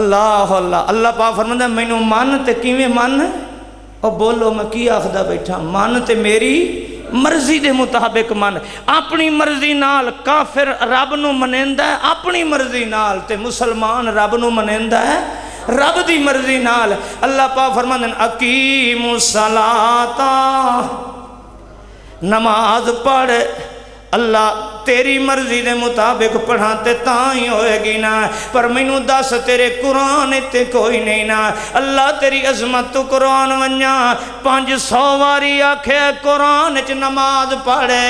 اللہ اللہ اللہ پاک فرماتا ہے مینوں من تے کیویں من؟ اور بولو میں کی آخدا بیٹھا؟ من تے میری مرضی دے مطابق من۔ اپنی مرضی نال کافر رب نو منیندا ہے اپنی مرضی نال، تے مسلمان رب نو منیندا ہے رب دی مرضی نال۔ اللہ پاک فرماندے ہیں اقیموا الصلاۃ، نماز پڑھ۔ اللہ تیری مرضی دے مطابق پڑھاتے تاں ہی ہوئے گی نا، پر مینوں دس تیرے قرآن تے کوئی نہیں نا۔ اللہ تیری عظمت تو قرآن ونجا 500 واری آکھے قرآن چ نماز پڑھے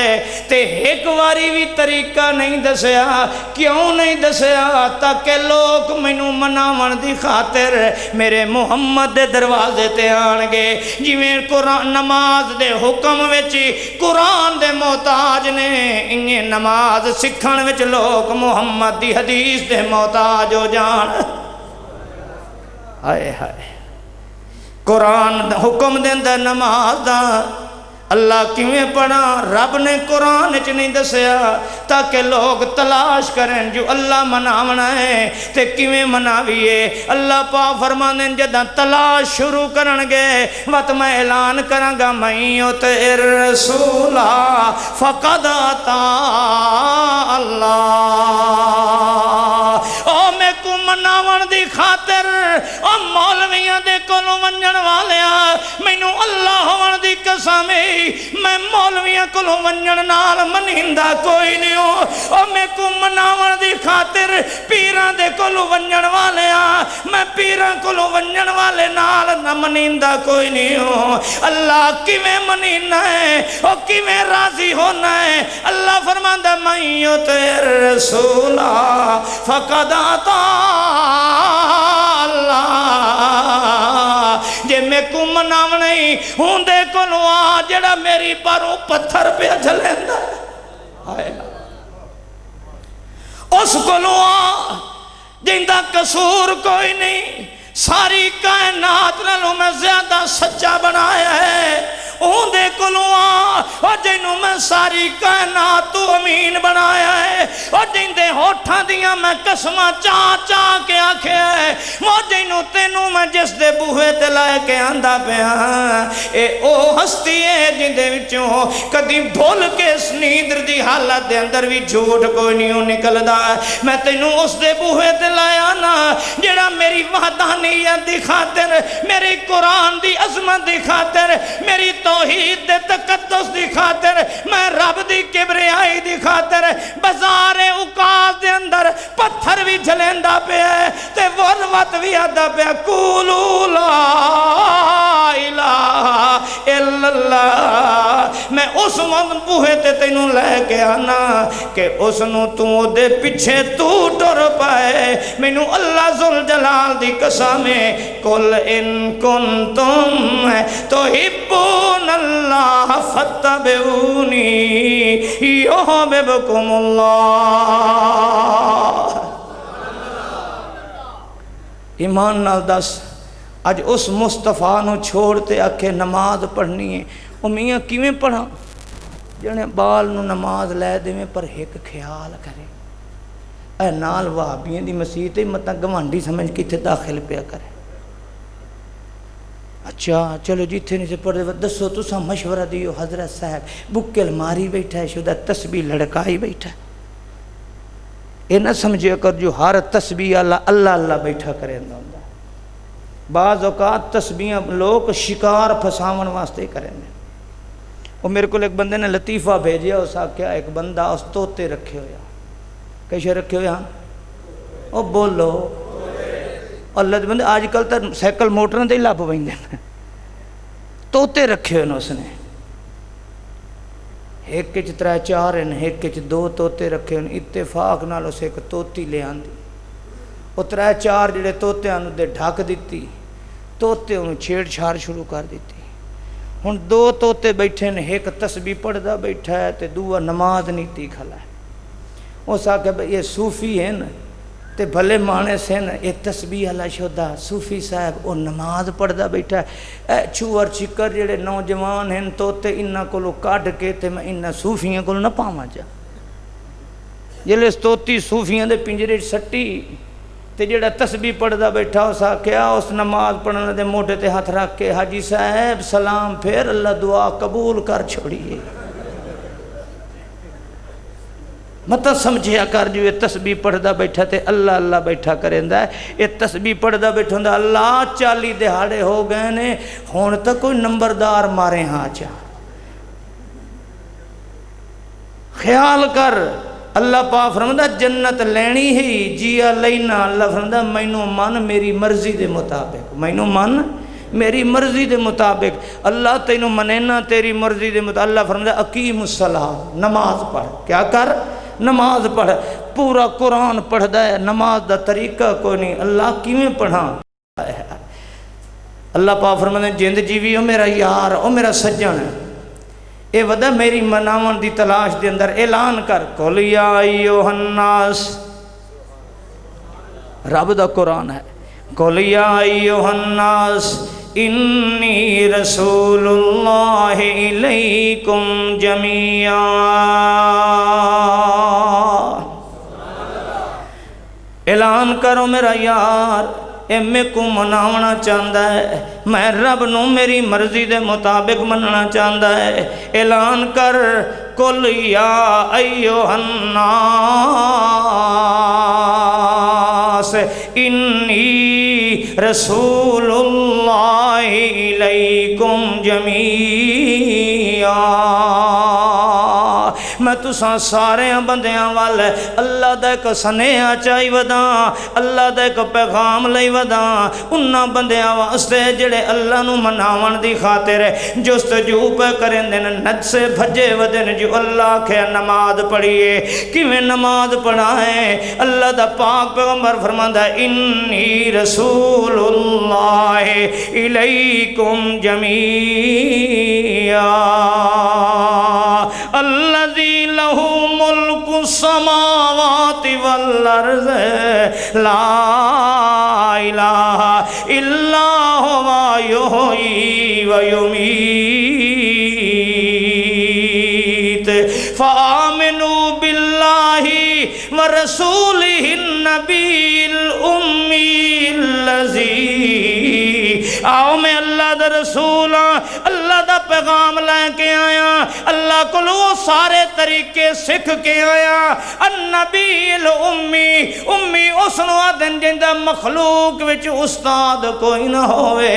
تے ایک واری بھی طریقہ نہیں دسیا۔ کیوں نہیں دسیا؟ تاکہ لوگ مینوں مناون دی خاطر میرے محمد دے دروازے تے آن گے۔ جویں قرآن نماز دے حکم وچ قرآن دے محتاج نے، انہیں نماز سکھن وچ لوگ محمد دی حدیث دے محتاج ہو جان۔ ہائے ہائے قرآن حکم دیندہ نماز دا اللہ کیویں پڑھا؟ رب نے قرآن چ نہیں دسیا تاکہ لوگ تلاش کریں جو اللہ مناونا ہے تے کیویں مناویے۔ اللہ پاک فرماندے ہیں جداں تلاش شروع کرن گے وقت میں اعلان کراں گا من یطع الرسول فقد اطاع اللہ۔ او میں کو مناون دی خاطر او مولویاں دے کولوں ونجن والیاں مینوں اللہ ہون دی قسم میں مولویاں کولوں ونجن نال منیندا کوئی نہیں ہوں۔ او میں کو مناون دی خاطر پیراں دے کولوں ونجن والیاں میں پیراں کولوں ونجن والے نال نہ منیندا کوئی نہیں ہوں۔ اللہ کیویں منینا ہے او کیویں راضی ہونا ہے؟ اللہ فرماندا من یطع الرسول فقد اطاع اللہ۔ جے میں کو مناونا ہی ہوں دے کولوں آ جڑا میری پروں پتھر پہ جلیندا ہے، اس کولوں آ جیندا قصور کوئی نہیں، ساری کائنات نالوں میں زیادہ سچا بنایا ہے۔ اون دے کولوں آ اور جنوں میں ساری کائنات تو امین بنایا ہے، اور جن دے ہوٹھاں دیاں میں قسماں چاہ چاہ کے آکھے ہے، وہ جنوں تینوں میں جس دے بوہے تے لائے کے آندہ پہ اے او ہستی ہے جن دے وچوں کدی بھول کے اس نیندر دی حالت دے اندر بھی جھوٹ کوئی نہیں نکل دا ہے۔ میں تینوں اس دے بوہے تے لائے آنا جڑا میری وحدانیت دی خاطر، میری قرآن دی عظمت دی خاطر، میری توحید دے تقدس دی خاطر، میں رب دی کبریائی دی خاطر بازار اوقات دے اندر پتھر بھی جھلیندا پیا ہے تے ولوت بھی آدا پیا قولوا لا الہ الا اللہ۔ میں اس وقت بوہے تے تینوں لے کے آنا کہ اس نو تو دے پیچھے تو ٹر پائے۔ مینوں اللہ ذوالجلال دی قسم ہے قل ان کنتم تحبون اللہ فاتبعونی یحببکم اللہ۔ ایمان نال دس اج اس مصطفیٰ نو چھوڑتے آکھے نماز پڑھنی ہے، او میاں کیویں پڑھا؟ جنے بال نو نماز لے دیویں پر ایک خیال کرے، اے نال وہابیاں دی مسیح تے متا گوانڈی سمجھ کتھے داخل پیا کرے۔ اچھا چلو جتھے نہیں سے پڑھے دسو تسا مشورہ دیو حضرت صاحب بکل ماری بیٹھا ہے شدہ تسبیح لڑکائی بیٹھا ہے یہ نہ سمجھے کر جو ہر تسبیح اللہ اللہ بیٹھا کریں دا ہوں بعض اوقات تسبیح لوگ شکار پھساون واسطے کریں وہ میرے کو ایک بندے نے لطیفہ بھیجیا اس آکھیا ایک بندہ اس توتے رکھے ہویا کیسے رکھے ہویا او بولو اللہ دے بندے آج کل تر سائیکل موٹروں دے لاب بہن دے توتے رکھے ہوئے اس نے ایک کچھ ترہ چار ہیں ایک کچھ دو توتے رکھے ہوئے اتفاق نال اسے ایک توتی لے آن دی وہ ترہ چار جڑے توتے آنو دے ڈھاک دیتی توتے انہوں چھیڑ چھاڑ شروع کر دیتی ہن دو توتے بیٹھے ہیں ایک تسبیح پڑھدا بیٹھا ہے تے دوہ نماز نیتی کھلا ہے وہ سا کہ یہ صوفی ہیں تے بھلے مانے سے نا یہ تسبیح اللہ شدہ صوفی صاحب وہ نماز پڑھدا بیٹھا ہے چوور چکر جڑے نوجوان ہیں توتے انہاں کو لو کاٹ کے تے میں انہاں صوفیاں کو نہ پاواں جا جلے اس توتی صوفیاں دے پنجرے سٹی تے جڑا تسبیح پڑھدا بیٹھا اس آکھیا اس نماز پڑھنے دے موٹے تے ہاتھ رکھ کے حاجی صاحب سلام پھر اللہ دعا قبول کر چھوڑیے مطلب سمجھیا کر جو یہ تسبیح پڑھدا بیٹھا تے اللہ اللہ بیٹھا کریندا ہے یہ تسبیح پڑھدا بیٹھا ہوندا اللہ 40 دہاڑے ہو گئے نے ہون تک کوئی نمبردار مارے ہاں چا خیال کر اللہ پاک فرماتا جنت لینی ہی جیا لینا اللہ فرماتا مینوں من میری مرضی دے مطابق مینوں من میری مرضی دے مطابق اللہ تینوں منینا تیری مرضی دے مطابق اللہ فرماتا اقیم الصلاۃ نماز پڑھ کیا کر نماز پڑھ پورا قرآن پڑھ دا ہے نماز دا طریقہ کوئی نہیں اللہ کیویں پڑھا اللہ پاک فرماتا جند جیوی او میرا یار او میرا سجن ہے اے ودا میری مناون دی تلاش دے اندر اعلان کر قل یا ایھا الناس رب دا قرآن ہے قل یا ایھا الناس انی رسول اللہ الیکم جمیعا اعلان کرو میرا یار اے میں کو مناونا چاہتا ہے میں رب نو میری مرضی دے مطابق مننا چاہتا ہے اعلان کر قل یا ایھا الناس انی رسول اللہ الیکم جمیعا میں تساں سارے بندیاں والے اللہ دا ایک سنیہا چاہی وداں اللہ دا ایک پیغام لئی وداں انہاں بندیاں واسطے جڑے اللہ نو مناون دی خاطر جستجو پہ کریں دن نج سے بھجے ودن جو اللہ کے نماز پڑھیے کیویں نماز پڑھائیں اللہ دا پاک پیغمبر فرماندا انی رسول اللہ الیکم جمیعا الذی لہ ملک السماوات والارض لا الہ الا ہوا یحیی و یمیت فآمنوا باللہ ورسولہ النبی الامی الذی آؤ میں اللہ دا رسول اللہ دا پیغام لے کے آیا اللہ کو لو سارے طریقے سکھ کے آیا النبی الامی امی اسنو آدن جندہ مخلوق وچ استاد کوئی نہ ہوئے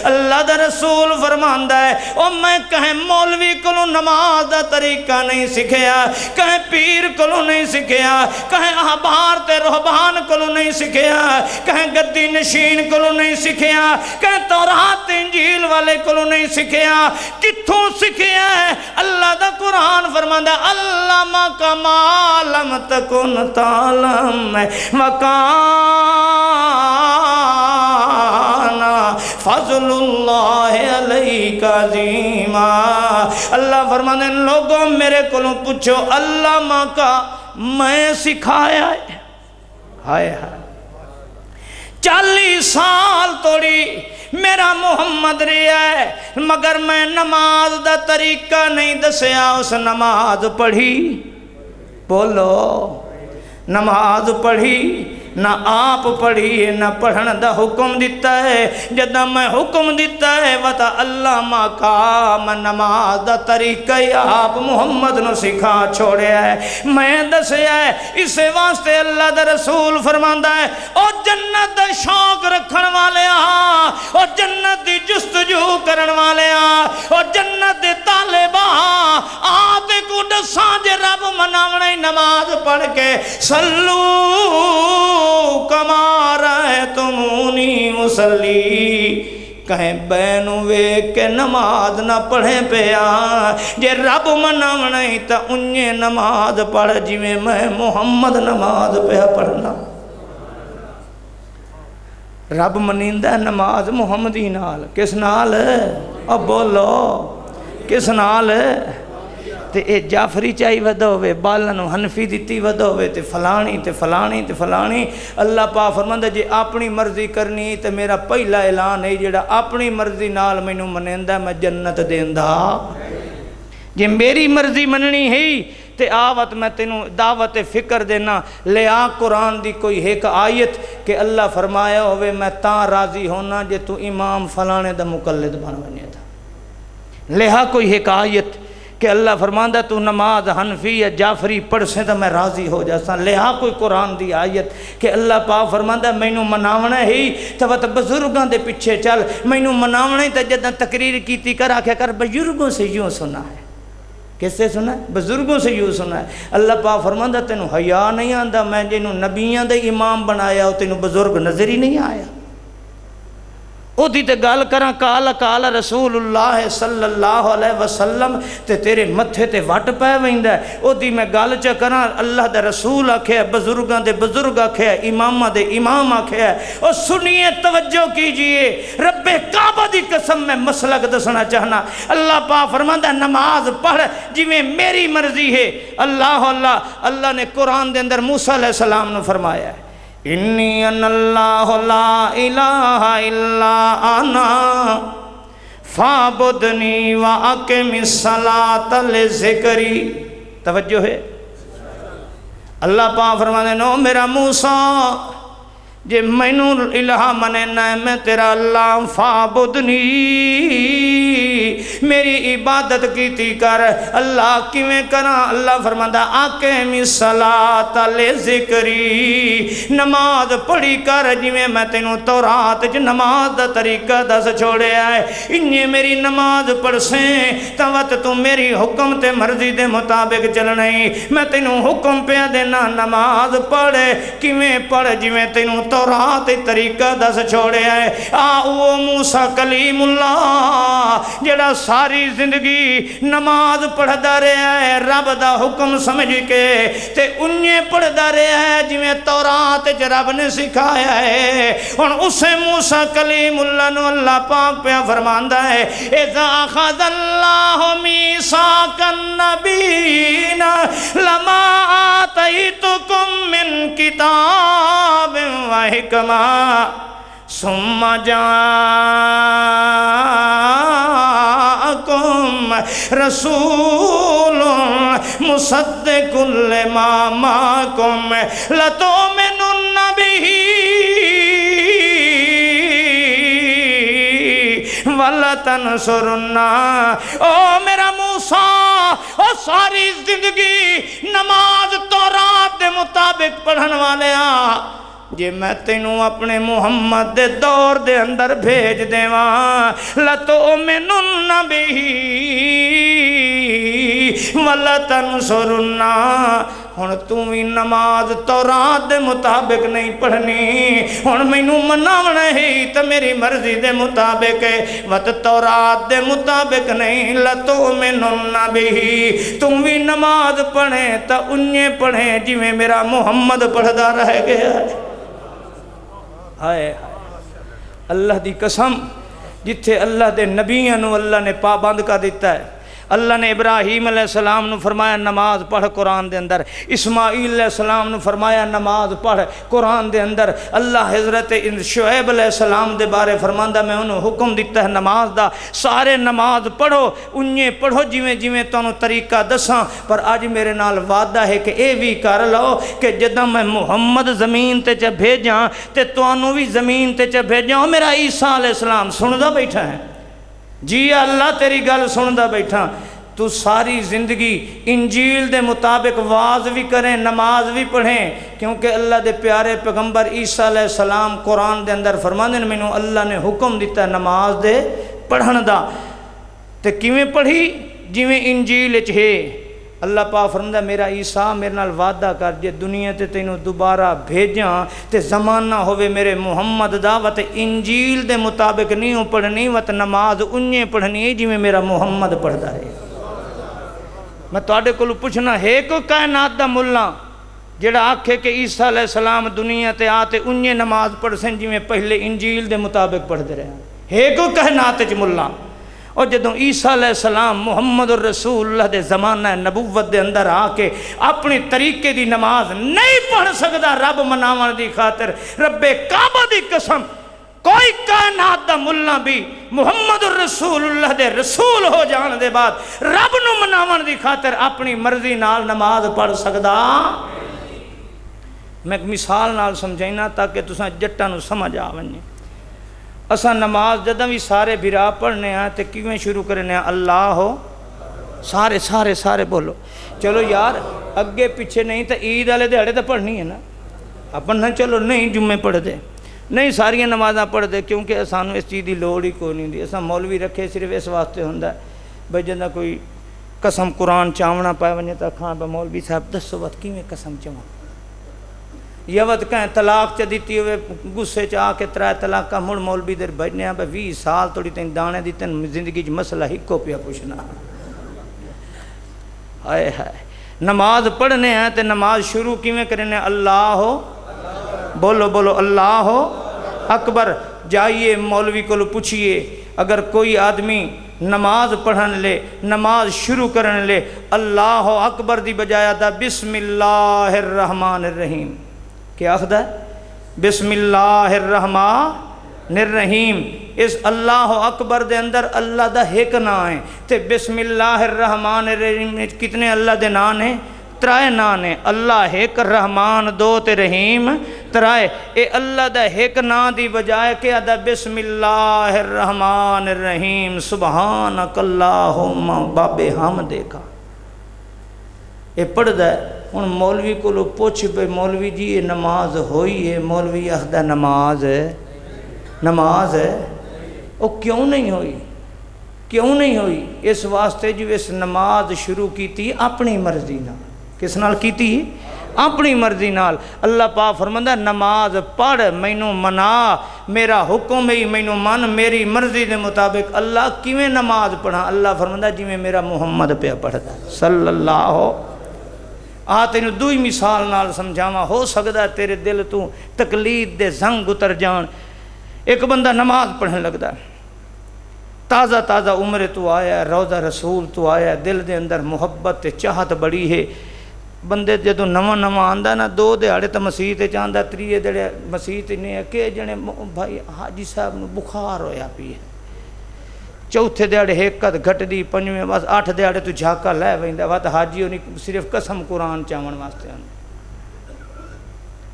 اللہ دا رسول فرماندہ ہے او میں کہیں مولوی کو لو نماز دا طریقہ نہیں سکھیا کہیں پیر کو لو نہیں سکھیا کہیں احبار تے رہبان کو لو نہیں سکھیا کہیں گدی نشین کو لو نہیں سکھیا کہ تورات انجیل والے کو نہیں سکھیا کتھوں سکھیا ہے اللہ دا قرآن فرماندا علامہ کما لم تکن تعلم وکان فضل اللہ علیک عظیما اللہ فرماندے لوگوں میرے کو پوچھو علامہ کا میں سکھایا ہے ہائے ہائے 40 سال توڑی میرا محمد رہا ہے مگر میں نماز دا طریقہ نہیں دسیا اس نماز پڑھی بولو نماز پڑھی نہ آپ پڑھی ہے نہ پڑھن دا حکم دیتا ہے جدہ میں حکم دیتا ہے وطا اللہ مقام نماز دا طریقہ آپ محمد نو سکھا چھوڑے ہے میں دسے ہے اسے واسطے اللہ دا رسول فرماندہ ہے او جنت دا شوق رکھن والے او جنت دی جستجو کرن والے او جنت دے طالبہ آتے کو دساں جے رب مناونے نماز پڑھ کے صلو کما رأیتمونی مصلی کہیں بینو وے کہ نماز نہ پڑھیں پیا جے رب مناونے تا انہیں نماز پڑھ جی میں محمد نماز پہ پڑھنا رب منیندہ نماز محمدی نال کس نال اب بولو کس نال تے اے جعفری چاہی ودہ ہوئے بالنو حنفی دیتی ودہ ہوئے تے فلانی تے فلانی تے فلانی اللہ پاک فرماندہ جے اپنی مرضی کرنی تے میرا پہلا اعلان ہے جیڑا اپنی مرضی نال مینوں منیندہ میں جنت دیندہ جے میری مرضی مننی ہے تے آوت میں تینوں دعوت فکر دینا لے آ قرآن دی کوئی ایک آیت کہ اللہ فرمایا ہوئے میں تاں راضی ہونا جے تو امام فلانے دا مقلد بن بنیا تھا لے آ کوئی ایک آیت کہ اللہ فرماندہ تو نماز حنفی یا جعفری پڑھ سے تو میں راضی ہو جاتا لہا کوئی قرآن دی آیت کہ اللہ پاک فرماندہ مینوں مناونا ہی تو بزرگاں دے پیچھے چل مینوں مناونا ہی تو جدہ تقریر کیتی کر آکھے کر بزرگوں سے یوں سنا ہے کس سے سنا ہے بزرگوں سے یوں سنا ہے اللہ پاک فرماندہ تینوں حیا نہیں آندہ میں جنہوں نبیاں دے امام بنایا ہو تینوں بزرگ نظر ہی نہیں آیا او دی تے گال کراں کال رسول اللہ صلی اللہ علیہ وسلم تے تیرے متھے تے وٹ پہ ویندہ ہے او دی میں گال چا کراں اللہ دے رسول آکھے ہے بزرگاں دے بزرگ آکھے ہے امامہ دے امام آکھے ہے او سنیے توجہ کیجئے رب کعبہ دی قسم میں مسلک دسنا چاہنا اللہ پاک فرماندہ نماز پڑھ جی میں میری مرضی ہے اللہ نے قرآن دے اندر موسیٰ علیہ السلام نے فرمایا ہے انی ان اللہ لا الہ الا انا فعبدنی واقم الصلاۃ لذکری توجہ ہے اللہ پاک فرمانے نو میرا موسیٰ جے مینوں الہ مننا ہے میں تیرا اللہ فعبدنی میری عبادت کیتی کر اللہ کیویں کراں اللہ فرماندا اقیم الصلاۃ لذکری نماز پڑھی کر جویں میں تینوں تورات وچ نماز دا طریقہ دس چھوڑیا ہے انہیں میری نماز پڑھسیں توت تو میری حکم تے مرضی دے مطابق چلنا ہی میں تینوں حکم پہ دینا نماز پڑھ کیویں پڑھ جویں تینوں تورات طریقہ دس چھوڑیا ہے وہ موسیٰ کلیم اللہ جڑا ساری زندگی نماز پڑھدا رہا ہے رب دا حکم سمجھ کے تے انہیں پڑھدا رہا ہے جویں تورات وچ رب نے سکھایا ہے ہن اسے موسیٰ کلیم اللہ نو اللہ پاک پہ فرماندا ہے اذا اخذ اللہ میثاق النبیین لما آتیتکم من کتاب و حکمہ ثم جاءکم رسول مصدق لما معکم لتؤمنن بہ وَلَتَنْصُرُنَّ او میرا موسیٰ او ساری زندگی نماز تورات دے مطابق پڑھن والے جے میں تینوں اپنے محمد دے دور دے اندر بھیج دیواں لَتُؤْمِنُنَّ بِهِ وَلَتَنْصُرُنَّ ہن تُوں بھی نماز تورات دے مطابق نہیں پڑھنی ہن مینوں مناونا ہی تے میری مرضی دے مطابق وت تورات دے مطابق نہیں لَتُؤْمِنُنَّ بِهِ تُوں بھی نماز پڑھے تے انہیں پڑھے جویں میرا محمد پڑھدا رہ گیا ہے ہائے اللہ دی قسم جتھے اللہ دے نبیوں اللہ نے پابند کر دیتا ہے اللہ نے ابراہیم علیہ السلام نو فرمایا نماز پڑھ قرآن دے اندر، اسماعیل علیہ السلام نو فرمایا نماز پڑھ قرآن دے اندر، اللہ حضرت شعیب علیہ السلام دے بارے فرماندا میں انہوں حکم دیتا ہے نماز دا، سارے نماز پڑھو، انہیں پڑھو جویں جویں تانوں طریقہ دساں، پر اج میرے نال وعدہ ہے کہ اے بھی کر لو کہ جدوں میں محمد زمین تے چ بھیجاں تے تانوں بھی زمین تے چ بھیجاں۔ میرا عیسیٰ علیہ السلام سندا بیٹھا ہے، جی اللہ تیری گل سندا بیٹھا، تو ساری زندگی انجیل دے مطابق واز بھی کریں، نماز بھی پڑھیں، کیونکہ اللہ دے پیارے پیغمبر عیسیٰ علیہ السلام قرآن دے اندر فرماندے نے مینوں اللہ نے حکم دیتا نماز دے پڑھن دا، تے کیویں پڑھی جویں انجیل وچ ہے۔ اللہ پاک فرماتا میرا عیسیٰ میرے نال وعدہ کر جے دنیا تے تینوں دوبارہ بھیجاں تے زمانہ ہوئے میرے محمد دا وت انجیل دے مطابق نہیں پڑھنی، وت نماز انہیں پڑھنی جویں میرا محمد پڑھدا ہے۔ میں تواڈے کولوں پوچھنا ہے کوئی کائنات دا ملا جڑا آکھے کہ عیسیٰ علیہ السلام دنیا تے آتے انہیں نماز پڑھ سن جویں پہلے انجیل دے مطابق پڑھدے رہے ہے کوئی کائنات وچ ملا؟ اور جدوں عیسیٰ علیہ السلام محمد الرسول اللہ دے زمانہ نبوت دے اندر آ کے اپنی طریقے دی نماز نہیں پڑھ سکدا رب مناون دی خاطر، رب کعبہ دی قسم کوئی کائنات دا ملا بھی محمد الرسول اللہ دے رسول ہو جان دے بعد رب نو مناون دی خاطر اپنی مرضی نال نماز پڑھ سکدا؟ میں ایک مثال نال سمجھائنا تاکہ تساں جٹاں نو سمجھ آ ونجے۔ اساں نماز جدوں بھی سارے بھرا پڑھنے ہیں تے کیویں شروع کرنے ہیں؟ اللہ ہو، سارے سارے سارے بولو۔ چلو یار اگے پیچھے نہیں تو عید والے دیہڑے تو پڑھنی ہے نا، اپن چلو نہیں جمعے پڑھ دے، نہیں ساریاں نمازاں پڑھ دے، کیونکہ سانوں اس چیز دی لوڑ ہی کوئی نہیں دی۔ اساں مولوی رکھے صرف اس واسطے ہوندا ہے بھئی جدوں کوئی قسم قرآن چاونا پائے ونجے تاں کھاں بے مولوی صاحب دسو وت کیویں قسم چاواں، یا وت کہیں طلاق چ دیتی ہوئے غصے چ آ کے 3 طلاقاں مڑ مولوی دے بجنے ہیں 20 سال توڑی تین دانے دیتے زندگی چ مسئلہ ہکو پیا پوچھنا۔ ہائے ہائے نماز پڑھنے ہیں تے نماز شروع کیویں کرنے؟ اللہ ہو، بولو بولو اللہ ہو اکبر۔ جائیے مولوی کو پوچھئے اگر کوئی آدمی نماز پڑھن لے، نماز شروع کرن لے، اللہ اکبر دی بجایا دا بسم اللہ الرحمن الرحیم، کیا آخدا ہے؟ بسم اللہ الرحمن الرحیم۔ اس اللہ اکبر دے اندر اللہ دا ایک نام ہے، تے بسم اللہ الرحمن الرحیم کتنے اللہ دے نام ہیں؟ 3 نام ہیں، اللہ ایک، رحمان 2 تے رحیم 3۔ اے اللہ دا ایک نام دی بجائے کہ ادا بسم اللہ الرحمن الرحیم سبحانک اللہم باب حمد کا اے پڑھ دا ہے۔ ہن مولوی کو لو پوچھ پہ مولوی جی یہ نماز ہوئی ہے؟ مولوی آخدا نماز ہے، نماز ہے۔ او کیوں نہیں ہوئی؟ کیوں نہیں ہوئی؟ اس واسطے جو اس نماز شروع کی تھی اپنی مرضی نال، کس نال کی تھی؟ اپنی مرضی نال۔ اللہ پاک فرماندا نماز پڑھ مینوں منا، میرا حکم ہے مینوں من، میری مرضی دے مطابق۔ اللہ کیویں نماز پڑھا؟ اللہ فرماندا جویں میرا محمد پیا پڑھدا صلی اللہ۔ تینوں دوئی مثال نال سمجھاواں، ہو سکدا تیرے دل تو تقلید دے زنگ اتر جان۔ ایک بندہ نماز پڑھن لگدا، تازہ تازہ عمر تو آیا، روضہ رسول تو آیا، دل دے اندر محبت چاہت بڑی ہے۔ بندے جدوں نواں نواں آندا نا 2 دہاڑے تو مسیح تے جاندا، 3 دہاڑے مسیح تے نہیں کہ جنے بھائی حاجی صاحب نو بخار ہویا پی ہے، 4تھے دہاڑے حقت گھٹ دی، 5ویں بس 8 دہاڑے تو جھاکا لے ویندا وت حاجی ہونی صرف قسم قرآن چاون واسطے آندے۔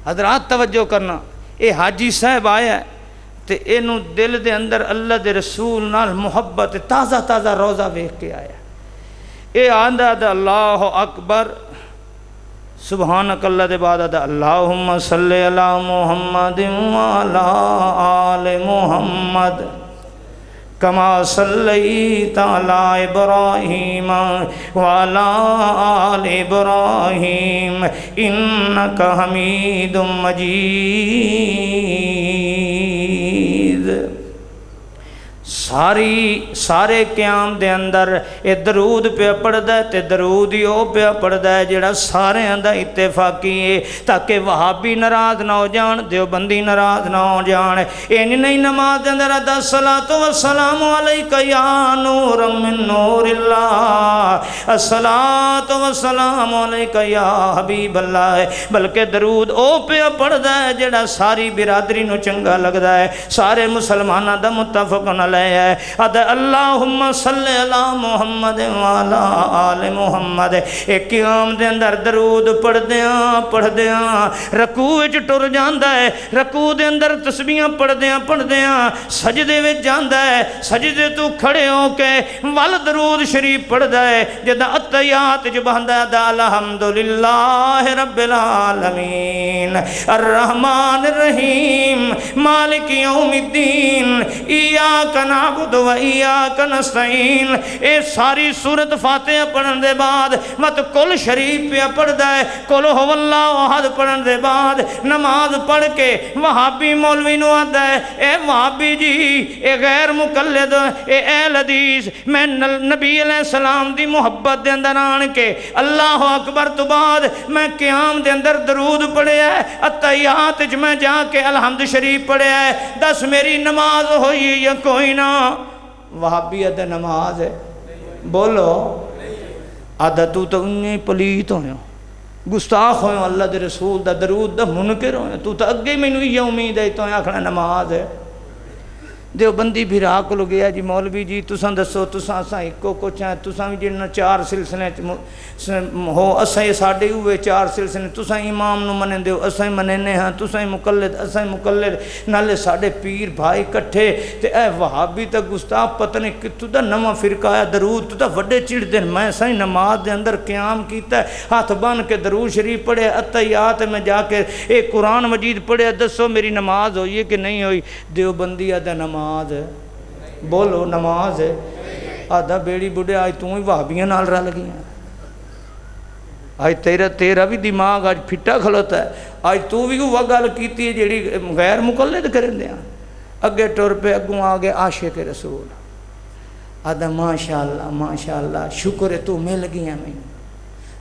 حضرات توجہ کرنا، اے حاجی صاحب آیا تے اینوں دل دے اندر اللہ دے رسول نال محبت تازہ تازہ روزہ ویکھ کے آیا۔ اے آندا دا اللہ اکبر سبحانک اللہ دے بعد دا اللہم صلی علی محمد وعلی آل محمد کما صلیت علی ابراہیم وعلی آل ابراہیم انک حمید مجید۔ سارے قیام دے اندر اے درود پہ پڑھدا ہے تے درود ہی او پہ پڑھدا ہے جڑا سارے دا اتفاقی ہے، تاکہ وہابی ناراض نہ ہو جان، دیوبندی ناراض نہ ہو جان۔ این نہیں نماز دے اندر الصلاۃ والسلام علیک یا نور من نور اللہ، الصلاۃ والسلام علیک یا حبیب اللہ، بلکہ درود او پہ پڑھدا ہے جڑا ساری برادری نو چنگا لگدا ہے، سارے مسلماناں دا متفق علیہ ہے۔ اللہم صلی علی محمد وعلی آل محمد۔ ایک قیام دے اندر درود پڑھدیاں رکوع وچ ٹر جاندا ہے، رکوع دے اندر تسبیحاں پڑھدیاں سجدے وچ جاندا ہے، سجدے تو کھڑے ہو کے ول درود شریف پڑھدا ہے، جدا اتحیات وچ بہندا ہے الحمدللہ رب العالمین الرحمن الرحیم مالک یوم الدین ایاک نعبد و ایاک نستعین۔ اے ساری سورت فاتحہ پڑھن دے بعد مت کل شریف پہ پڑھدا ہے، قل هو اللہ احد پڑھن دے بعد نماز پڑھ کے وہابی مولوی نو آتا ہے، اے وہابی جی اے غیر مقلد اے اہل حدیث، میں نبی علیہ السلام دی محبت دے اندر آن کے اللہ اکبر تو بعد میں قیام دے اندر درود پڑھیا ہے، اتحیات وچ میں جا کے الحمد شریف پڑھیا ہے، دس میری نماز ہوئی یا کوئی نہ؟ وہابیت نماز ہے، بولو آدھا تو انہیں پلیت ہوئے گستاخ ہوئے اللہ دے رسول دا درود دا منکر ہوئے، تو اگے میں نے یہ امید ہے تو آکھنا نماز ہے۔ دیوبندی بھیرا کو گیا جی مولوی جی تساں دسو تساں اساں اکو کچھ ہیں، تساں بھی جنہاں چار سلسلے ہو اساں ساڈے ہوئے چار سلسلے، تساں امام نو منن دیو اساں مننے ہاں، تساں مقلد اساں مقلد، نالے ساڈے پیر بھائی کٹھے تے اے وہابی تے گستاخ پتہ نہیں کتوں دا نواں فرقہ آیا درود تو تا وڈے چڑھ دین، میں سائیں نماز دے اندر قیام کیتا ہے، ہاتھ بن کے درود شریف پڑھے، اتحیات میں جا کے ایک قرآن مجید پڑھے، دسو میری نماز ہوئی ہے کہ نہیں ہوئی؟ دیوبندی آدھا نماز ہے، بولو نماز ہے، آدھا بیڑی بڑھے آج تو ہی وہابیاں نال رہ لگی ہیں، آج تیرا بھی دماغ آج پھٹا کھلوتا ہے، آج تو بھی وہ گل کیتی ہے جیڑی غیر مقلد کرن دیا، اگے ٹور پہ اگوں آگے عاشق رسول، آدھا ماشاءاللہ شکر ہے تو مل گیا میں،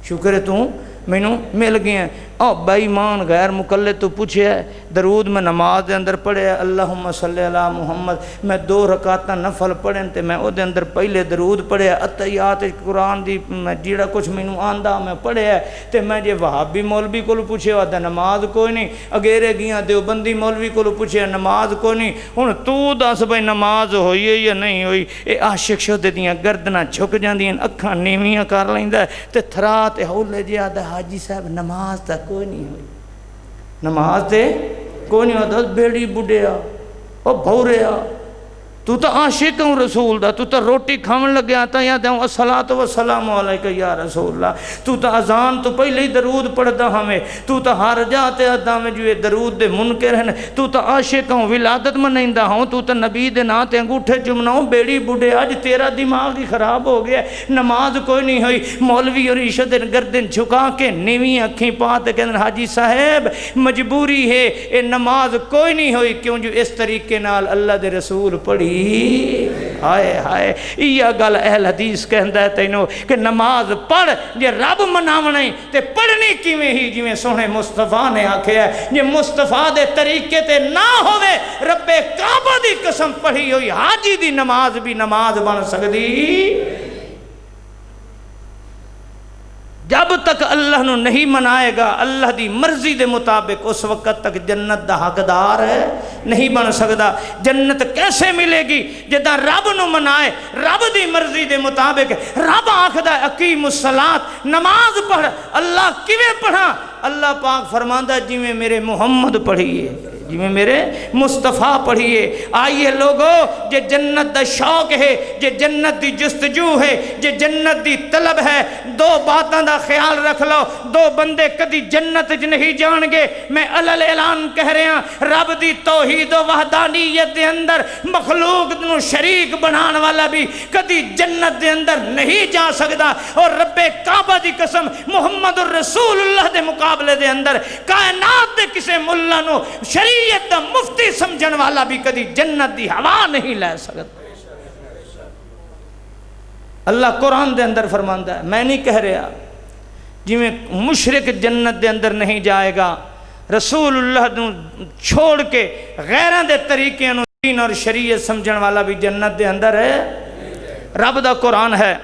شکر ہے تو میں مل گیا۔ او بے ایمان غیر مقلد تو پوچھے ہے درود میں نماز دے اندر پڑھے ہے اللہم صلی علی محمد، میں 2 رکعتاں نفل پڑھن تے میں او دے اندر پہلے درود پڑھے ہے، اتحیات قرآن دی میں جیڑا کچھ مینوں آندا میں پڑھے ہے، تے میں جے وہابی مولوی کولو پوچھے آدھا نماز کوئی نہیں، اگیرے گیاں دیوبندی مولوی کولو پوچھے نماز کوئی نہیں، ہن تو دس بھائی نماز ہوئی ہے یا نہیں ہوئی؟ اے عاشق شدے دیاں گردناں جھک جاندیاں، اکھاں نیویاں کر لیندا ہے تے تھرا تے ہولے جے آدھا حاجی صاحب نماز تک کوئی نہیں ہوئی، نماز تے کوئی نہیں ہوتا، بیڑی بڑھیا او بھوریا، تو تا عاشق ہوں رسول دا، تو تا روٹی کھاون لگے آتا یا دوں الصلاۃ والسلام علیکہ یا رسول اللہ، تو تا اذان تو پہلے ہی درود پڑھدا ہمیں، تو تا ہر جاتے آدھا میں جو یہ درود دے منکر ہیں، تو تا عاشق ہوں ولادت منیندہ ہوں، تو تا نبی دے ناتے انگوٹھے چمنا ہوں، بیڑی بڑھے آج تیرا دماغ ہی خراب ہو گیا، نماز کوئی نہیں ہوئی، مولوی اور عشد گردن جھکا کے نیویں اکھیں پاتے کہنے حاجی صاحب مجبوری ہے، اے نماز کوئی نہیں ہوئی، کیوں جو اس طریقے نال اللہ دے رسول پڑھی، ہائے یہ گل اہل حدیث کہندا ہے تینوں کہ نماز پڑھ جے رب مناونے تے پڑھنی کیویں ہی جویں سونے مصطفیٰ نے آکھیا ہے، جے مصطفیٰ دے طریقے تے نہ ہوے رب کعبہ دی قسم پڑھی ہوئی حاجی دی نماز بھی نماز بن سکدی؟ جب تک اللہ نو نہیں منائے گا اللہ دی مرضی دے مطابق اس وقت تک جنت دا حقدار ہے نہیں بن سکدا۔ جنت کیسے ملے گی؟ جدہ رب نو منائے، رب دی مرضی دے مطابق، رب آکھدا ہے اقیم الصلاۃ، نماز پڑھ، اللہ کیویں پڑھا؟ اللہ پاک فرماندا ہے جی میں میرے محمد پڑھیے، جی میں میرے مصطفیٰ پڑھیے۔ آئیے لوگو جے جنت دا شوق ہے، جے جنت دی جستجو ہے، جے جنت دی طلب ہے، 2 باتاں دا خیال رکھ لو، 2 بندے کدی جنت جو نہیں جان گے، میں علل اعلان کہہ رہے ہیں، رب دی توحید و وحدانیت دے اندر مخلوق نو شریک بنان والا بھی کدی جنت دے اندر نہیں جا سکدا، اور رب کعبہ دی قسم محمد الرسول اللہ دے مقابلے دے اندر کائنات دے کسے ملہ نو شریعت دا مفتی سمجھن والا بھی کدی جنت دی ہوا نہیں لے سکتا۔ اللہ قرآن دے اندر فرماندا ہے، میں نہیں کہہ رہا، جی میں مشرک جنت دے اندر نہیں جائے گا، رسول اللہ نو چھوڑ کے غیران دے طریقے نو دین اور شریعت سمجھن والا بھی جنت دے اندر ہے، رب دا قرآن ہے۔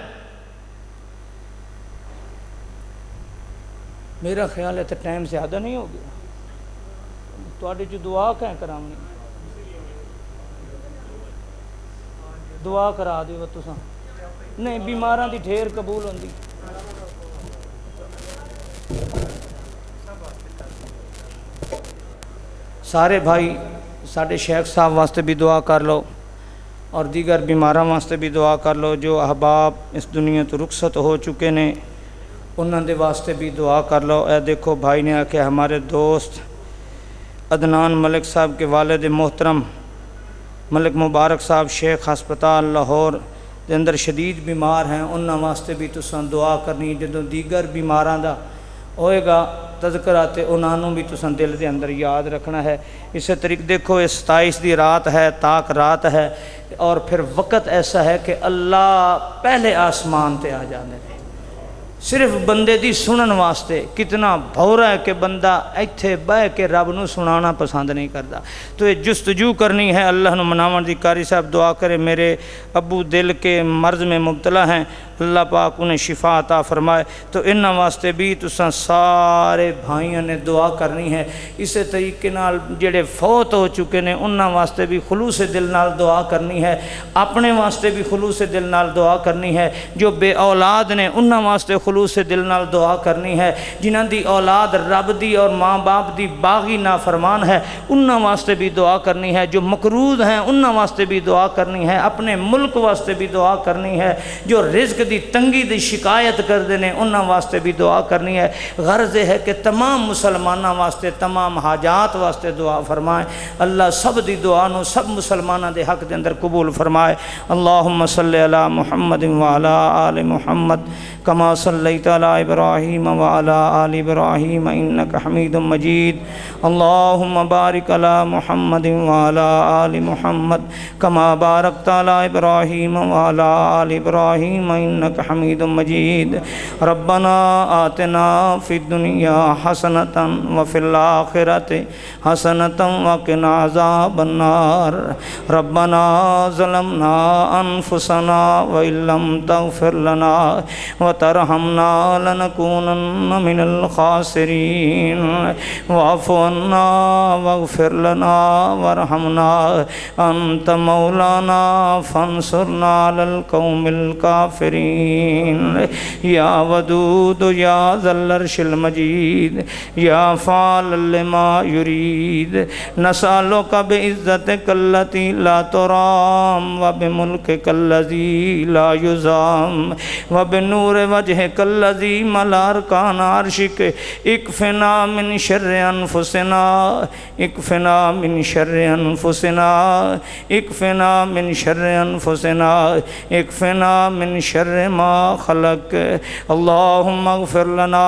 میرا خیال ہے تو ٹائم سے زیادہ نہیں ہو گیا، تواڈے جو دعا کہیں کرامنی، دعا کرا دیو تساں، نہیں بیماراں دی ڈھیر قبول ہوندی۔ سارے بھائی ساڈے شیخ صاحب واسطے بھی دعا کر لو اور دیگر بیماراں واسطے بھی دعا کر لو، جو احباب اس دنیا تو رخصت ہو چکے نے انہاں دے واسطے بھی دعا کر لو۔ اے دیکھو بھائی نے آکھیا ہمارے دوست عدنان ملک صاحب کے والد محترم ملک مبارک صاحب شیخ ہسپتال لاہور دے اندر شدید بیمار ہیں، انہاں واسطے بھی تساں دعا کرنی، جدوں دیگر بیماراں دا ہوئے گا تذکرہ تے انہوں بھی تساں دل دے اندر یاد رکھنا ہے۔ اسی طریقے دیکھو یہ 27 دی رات ہے، تاک رات ہے، اور پھر وقت ایسا ہے کہ اللہ پہلے آسمان تے آ جاندے نے صرف بندے دی سنن واسطے۔ کتنا بھورا ہے کہ بندہ ایتھے بہ کے رب نو سنانا پسند نہیں کرتا، تو یہ جستجو کرنی ہے اللہ نو مناون دی۔ قاری صاحب دعا کرے میرے ابو دل کے مرض میں مبتلا ہیں، اللہ پاک انہیں شفا عطا فرمائے، تو انہاں واسطے بھی تساں سارے بھائیوں نے دعا کرنی ہے۔ اسی طریقے نال جڑے فوت ہو چکے نے انہاں واسطے بھی خلوص دل نال دعا کرنی ہے، اپنے واسطے بھی خلوص دل نال دعا کرنی ہے، جو بے اولاد نے انہاں واسطے خلوص دل نال دعا کرنی ہے، جنہاں دی اولاد رب دی اور ماں باپ دی باغی نافرمان ہے انہاں واسطے بھی دعا کرنی ہے، جو مقروض ہیں انہاں واسطے بھی دعا کرنی ہے، اپنے ملک واسطے بھی دعا کرنی ہے، جو رزق دی تنگی دی شکایت کر دینے انہاں واسطے بھی دعا کرنی ہے۔ غرض ہے کہ تمام مسلمانہ واسطے تمام حاجات واسطے دعا فرمائے، اللہ سب دی دعا نو سب مسلمانہ دے حق دے اندر قبول فرمائے۔ اللہم صلی علی محمد وعلی آل محمد کما صلیت علی ابراہیم وعلی آل ابراہیم انک حمید مجید۔ اللہم بارک علی محمد وعلی آل محمد کما بارکت علی ابراہیم وعلی آل ابراہیم انک حمید مجید۔ ربنا آتنا فی الدنیا حسنۃ وفی الآخرۃ حسنۃ وقنا عذاب النار۔ ربنا ظلمنا انفسنا وان لم تغفر لنا وترحمنا لنكونن من الخاسرین۔ واعف عنا واغفر لنا وارحمنا انت مولانا فانصرنا علی القوم الکافرین۔ یا ودود یا ذا العرش المجید یا فعال لما یرید، نسألک بعزتک التی لا ترام وبملکک الذی لا یضام وبنور وجهك الذي ملا ارکان عرشك اکفنا من شر انفسنا اکفنا من شر انفسنا اکفنا من شر انفسنا اکفنا من شر ما خلق۔ اللہم اغفر لنا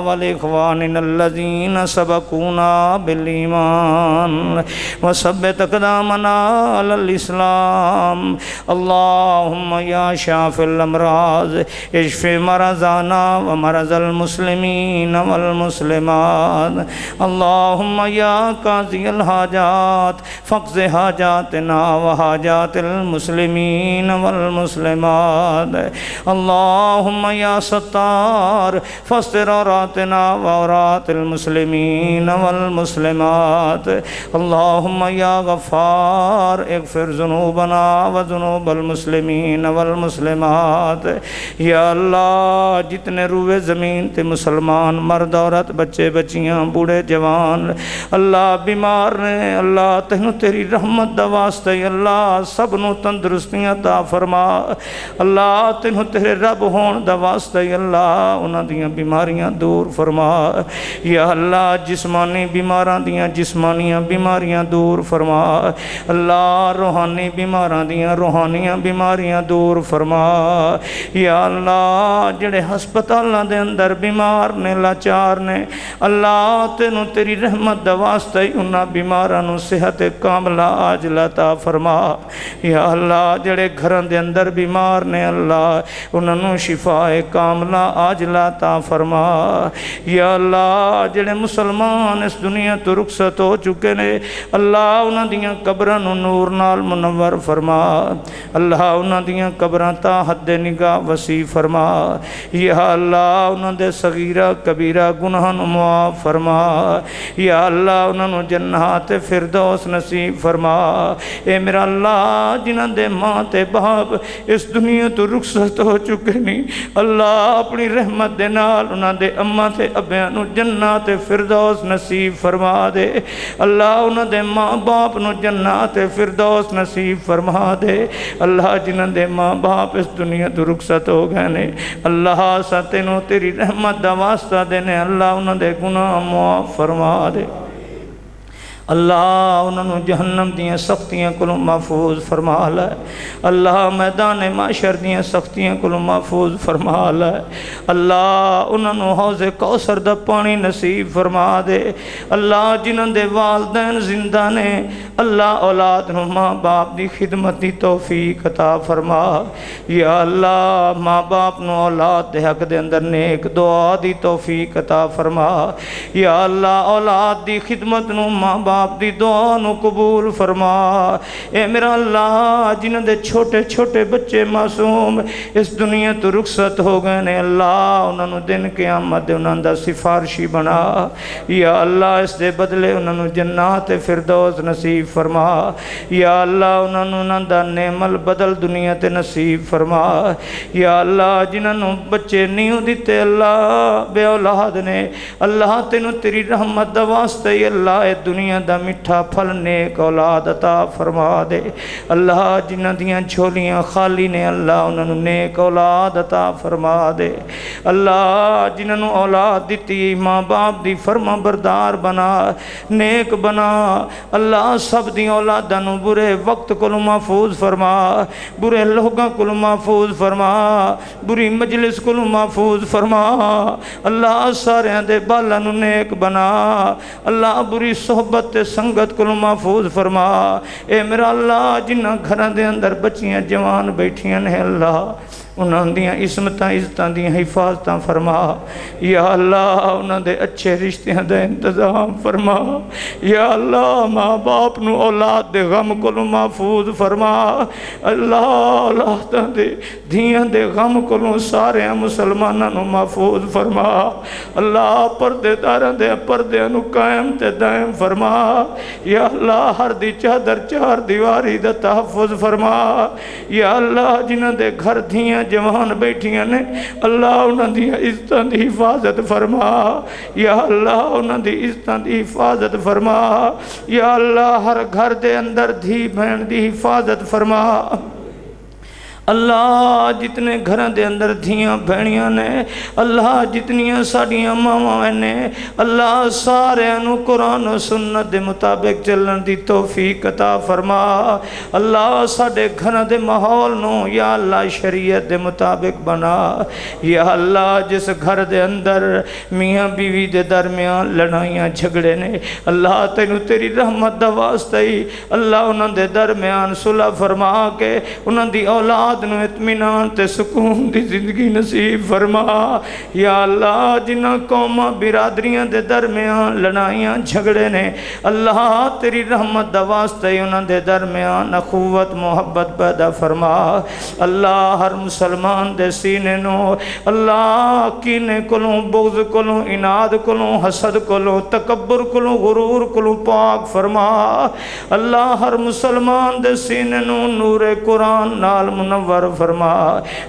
ولاخواننا الذین سبقونا بالایمان وثبت اقدامنا علی الاسلام۔ اللہم یا شافی الامراض اشف مرضانا ومرض المسلمین والمسلمات۔ اللہم یا قاضی الحاجات فاقض حاجاتنا وحاجات المسلمین والمسلمات۔ اللہم یا ستار فاستر عوراتنا وعورات المسلمین والمسلمات۔ اللہم یا غفار اغفر ذنوبنا وذنوب المسلمین والمسلمات۔ یا اللہ جتنے روئے زمین تے مسلمان مرد عورت بچے بچیاں بوڑھے جوان اللہ بیمار نے، اللہ تینوں تیری رحمت دا واسطہ اللہ سب نو تندرستیاں عطا فرما۔ اللہ تینوں تیرے رب ہون دا واسطہ اللہ انہاں دیاں بیماریاں دور فرما۔ یا اللہ جسمانی بیماراں دیاں جسمانیاں بیماریاں دور فرما۔ اللہ روحانی بیماراں دیاں روحانیاں بیماریاں دور فرما۔ یا اللہ جڑے ہسپتالاں دے اندر بیمار نے لاچار نے اللہ تینوں تیری رحمت دا واسطہ انہاں بیماراں نو صحت کاملہ عاجلہ عطا فرما۔ یا اللہ جڑے گھراں دے اندر بیمار نے اللہ انہاں نوں شفاء کاملہ عاجلہ عطا فرما یا اللہ جڑے مسلمان اس دنیا تو رخصت ہو چکے نے اللہ انہاں دیاں قبراں نوں نور نال منور فرما اللہ انہاں دیاں قبراں تا حد نگاہ وسیع فرما یا اللہ انہاں دے صغیرہ کبیرہ گناہاں نوں معاف فرما یا اللہ انہاں نوں جنات فردوس نصیب فرما اے میرا اللہ جنہاں دے ماں تے باپ اس دنیا تو رخصت ہو چکے نہیں اللہ اپنی رحمت دے نال انہاں دے اماں تے ابیاں نوں جنات فردوس نصیب فرما دے اللہ انہاں دے ماں باپ نوں جنات فردوس نصیب فرما دے اللہ جنہاں دے ماں باپ اس دنیا تو رخصت ہو گئے نے اللہ ساتینوں تیری رحمت دا واسطہ دینے اللہ انہاں دے گناہ معاف فرما دے اللہ انہوں جہنم دیاں سختیاں کلوں محفوظ فرما لے اللہ میدان معاشر دیاں سختیاں کلوں محفوظ فرما لے اللہ انہوں حوض کوثر دا پانی نصیب فرما دے اللہ جنہاں دے والدین زندہ نے اللہ اولاد نو ماں باپ دی خدمت دی توفیق عطا فرما یا اللہ ماں باپ نو اولاد دے حق دے اندر نیک دعا دی توفیق عطا فرما یا اللہ اولاد دی خدمت نو ماں باپ دی دعا نو قبول فرما اے میرا اللہ جنہاں دے چھوٹے چھوٹے بچے معصوم اس دنیا تو رخصت ہو گئے نے اللہ انہوں دن قیامت انہوں دا سفارشی بنا یا اللہ اس دے بدلے انہوں جنات فردوس نصیب فرما یا اللہ انہوں دا نعم البدل دنیا تے نصیب فرما یا اللہ جنہوں بچے نیوں دیتے اللہ بے اولاد نے اللہ تینوں تیری رحمت دا واسطہ ہی اللہ اے دنیا دا مٹھا پھل نیک اولاد عطا فرما دے اللہ جنہ دیاں جھولیاں خالی نے اللہ انہوں نیک اولاد عطا فرما دے اللہ جنہوں اولاد دیتی ماں باپ دی فرما بردار بنا نیک بنا اللہ سب دی اولادانوں برے وقت کو محفوظ فرما برے لوگاں کو محفوظ فرما بری مجلس کو محفوظ فرما اللہ سارے دے بالانوں نیک بنا اللہ بری صحبت تے سنگت کو محفوظ فرما اے میرا اللہ جنہ گھران دے اندر بچیاں جوان بیٹھیاں ہیں اللہ انہاں دیاں عصمتاں عزتاں دیاں حفاظتاں فرما یا اللہ انہاں دے اچھے رشتیاں دے انتظام فرما یا اللہ ماں باپ نو اولاد دے غم کو محفوظ فرما اللہ اولاداں دے دھیاں دے غم کو سارے مسلماناں نو محفوظ فرما اللہ پردے داراں دے پردے نو قائم تے دائم فرما یا اللہ ہر دی چادر چار دیواری دا تحفظ فرما یا اللہ جنہاں دے گھر دھیاں جوان بیٹھیاں نے اللہ انہاں دی عزتاں دی حفاظت فرما یا اللہ انہاں دی عزتاں دی حفاظت فرما یا اللہ ہر گھر دے اندر دھی بہن دی حفاظت فرما اللہ جتنے گھران دے اندر دھیاں بھینیاں نے اللہ جتنیاں ساڑیاں ماں نے اللہ سارے انو قرآن و سنت دے مطابق چلن دی توفیق عطا فرما اللہ ساڑے گھران دے ماحول نو یا اللہ شریعت دے مطابق بنا یا اللہ جس گھر دے اندر میاں بیوی دے درمیان لڑائیاں جھگڑے نے اللہ تینو تیری رحمت دا واسطہ ہی اللہ انہوں دے درمیان صلح فرما کے انہوں دی اولاد نو اطمینان تے سکون دی زندگی نصیب فرما یا اللہ جنہ قوم برادریاں دے درمیان لڑائیاں جھگڑے نے اللہ تیری رحمت دا واسطہ ہی انہوں دے درمیان اخوت محبت پیدا فرما اللہ ہر مسلمان دے سینے نو اللہ کینے کلوں بغض کلوں اناد کلوں حسد کلوں تکبر کلوں غرور کلوں پاک فرما اللہ ہر مسلمان دے سینے نو نور قرآن نال منور فرما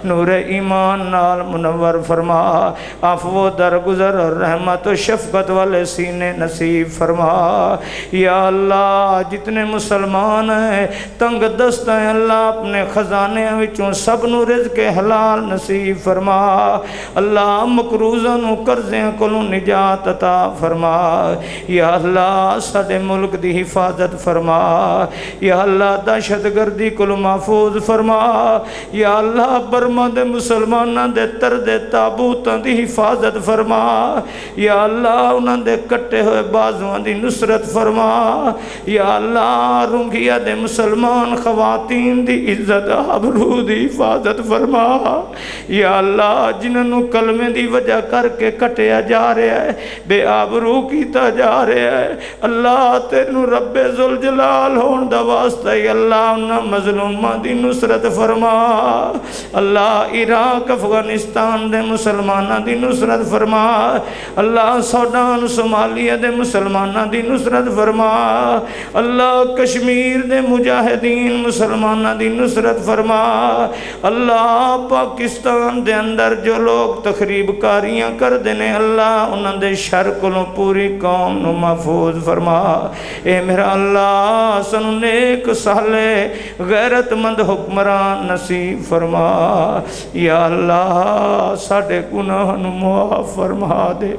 نور ایمان نال منور فرما عفو درگزر اور رحمت و شفقت والے سینے نصیب فرما یا اللہ جتنے مسلمان ہیں تنگ دست ہیں اللہ اپنے خزانے وچوں سب نو رزق حلال نصیب فرما اللہ مقروضاں نو قرضیاں کولوں نجات عطا فرما یا اللہ ساڈے ملک دی حفاظت فرما یا اللہ دہشت گردی کولوں محفوظ فرما یا اللہ برما دے مسلماناں دے تردے تابوتاں دی حفاظت فرما یا اللہ انہاں دے کٹے ہوئے بازواں دی نصرت فرما یا اللہ رنگیا دے مسلمان خواتین دی عزت آبرو دی حفاظت فرما یا اللہ جنہوں کلمے دی وجہ کر کے کٹیا جا رہا ہے بے آبرو کیتا جا رہا ہے اللہ تینو رب ذوالجلال ہون دا واسطہ اللہ انہاں مظلومہ دی نصرت فرما اللہ عراق افغانستان دے مسلمانہ دی نصرت فرما اللہ سوڈان صومالیہ دے مسلمانہ دی نصرت فرما اللہ کشمیر دے مجاہدین مسلمانہ دی نصرت فرما اللہ پاکستان دے اندر جو لوگ تخریب کاریاں کر دینے اللہ انہاں دے شر کلوں پوری قوم نو محفوظ فرما اے میرا اللہ سنو نیک صالح غیرت مند حکمران نصیب فرما یا اللہ ساڑھے گناہ نو معاف فرما دے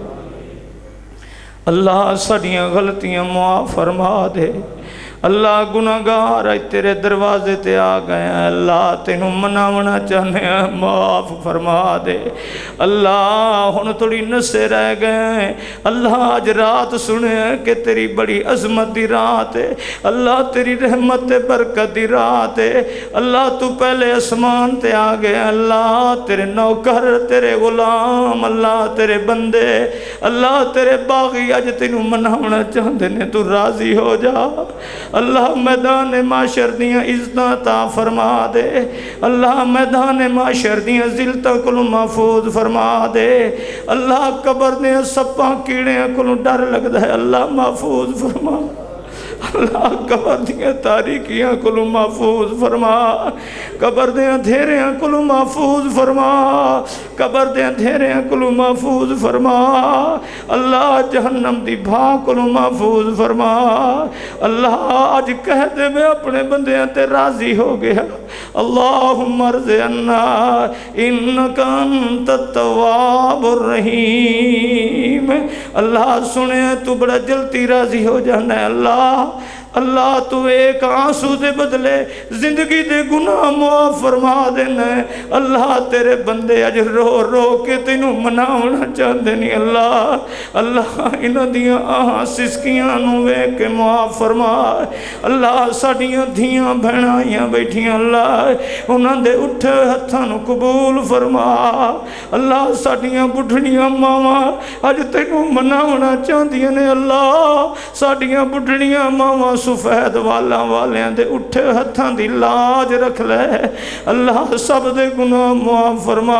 اللہ ساڑھیاں غلطیاں معاف فرما دے اللہ گناہگار آج تیرے دروازے تے آ گئے ہیں اللہ تینوں مناونا چاہنے ہیں معاف فرما دے اللہ ہن تھوڑی نسے رہ گئے ہیں اللہ آج رات سنے ہیں کہ تیری بڑی عظمت دی رات ہے اللہ تیری رحمت برکت دی رات ہے اللہ تو پہلے اسمان تے آ گئے اللہ تیرے نوکر تیرے غلام اللہ تیرے بندے اللہ تیرے باغی آج تینوں مناونا چاہتے ہیں تو راضی ہو جا اللہ میدان معاشر دیاں عزتاں عطا فرما دے اللہ میدان معاشر دیاں ذلتاں کلوں محفوظ فرما دے اللہ قبر دیاں سپاں کیڑیاں کلوں ڈر لگدا ہے اللہ محفوظ فرما اللہ قبر دیاں تاریکیاں کلوں محفوظ فرما قبر دیاں دھیریاں کلوں محفوظ فرما قبر دیاں دھیریاں کلوں محفوظ فرما اللہ جہنم دی بھا کلوں محفوظ فرما اللہ آج کہہ دے میں اپنے بندیاں تے راضی ہو گیا اللہم ارزقنا انکا انت التواب الرحیم اللہ سنے تو بڑا جلتی راضی ہو جانا ہے اللہ اللہ تو ایک آنسو دے بدلے زندگی دے گناہ معاف فرما دینا ہے اللہ تیرے بندے اج رو رو کے تینوں مناونا چاہتے نہیں اللہ اللہ انہاں دیاں آہاں سسکیاں نو وے کے معاف فرما اللہ ساڑیاں دھیاں بھینائیاں بیٹھیاں اللہ انہاں دے اٹھے ہتھاں نو قبول فرما اللہ ساڑیاں بڑھڑیاں ماما اج تینوں مناونا چاہدیاں نے اللہ ساڑیاں بڑھڑیاں ماما سفید والا والیاں دے اٹھے ہتھاں دی لاج رکھ لے اللہ سب دے گناہ معاف فرما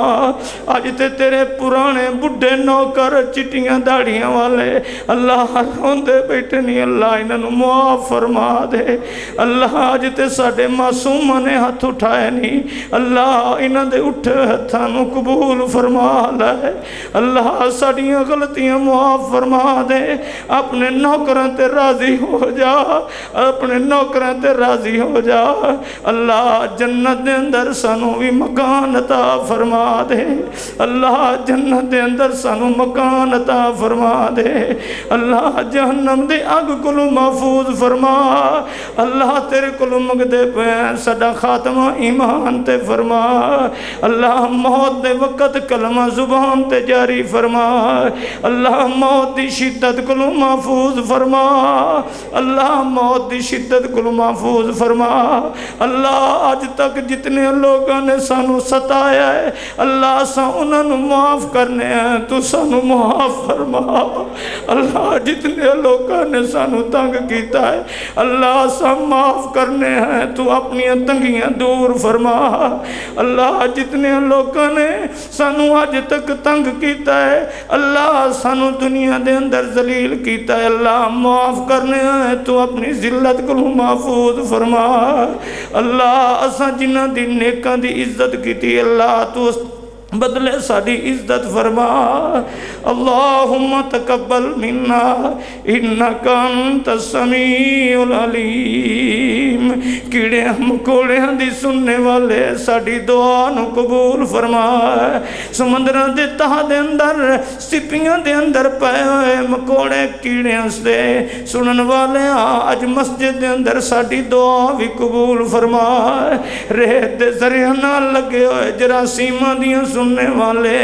آج تے تیرے پرانے بڑھے نوکر چٹیاں داڑیاں والے اللہ روندے بیٹھے نہیں اللہ انہوں معاف فرما دے اللہ آج تے ساڑے معصومہ نے ہاتھ اٹھائے نہیں اللہ انہوں دے اٹھے ہتھاں نو قبول فرما لے اللہ ساڑیاں غلطیاں معاف فرما دے اپنے نوکران تے راضی ہو جا اپنے نوکران تے راضی ہو جا اللہ جنت دے اندر سانو بھی مکان عطا فرما دے اللہ جنت دے اندر سانو مکان عطا فرما دے اللہ جہنم دے اگ کلو محفوظ فرما اللہ تیرے کلو مگدے پہ سڈا خاتمہ ایمان تے فرما اللہ موت دے وقت کلمہ زبان تے جاری فرما اللہ موت دی شدت کلو محفوظ فرما اللہ موت دی شدت کو محفوظ فرما اللہ آج تک جتنے لوگوں نے سانو ستایا ہے اللہ سا انہوں معاف کرنے ہیں تو سانو معاف فرما اللہ جتنے لوگوں نے سانو تنگ کیتا ہے اللہ سا معاف کرنے ہیں تو اپنی تنگیاں دور فرما اللہ جتنے لوگوں نے سانو آج تک تنگ کیتا ہے اللہ سانو دنیا دے اندر ذلیل کیتا ہے اللہ معاف کرنے ہیں تو اپنی ذلت کو محفوظ فرما اللہ اساں جنہ دی نیکاں دی عزت کیتی اللہ تو بدلے ساری عزت فرما اللہم تقبل منا انکا انت السمیع العلیم کیڑیاں مکوڑیاں دی سننے والے ساری دعا نو قبول فرما سمندراں دے تہا دے اندر سپیاں دے اندر پائے ہوئے مکوڑے کیڑیاں سے سنن والے آج مسجد دے اندر ساری دعا بھی قبول فرما ریت دے ذریعہ نہ لگے ہوئے جراثیماں دیاں سننے والے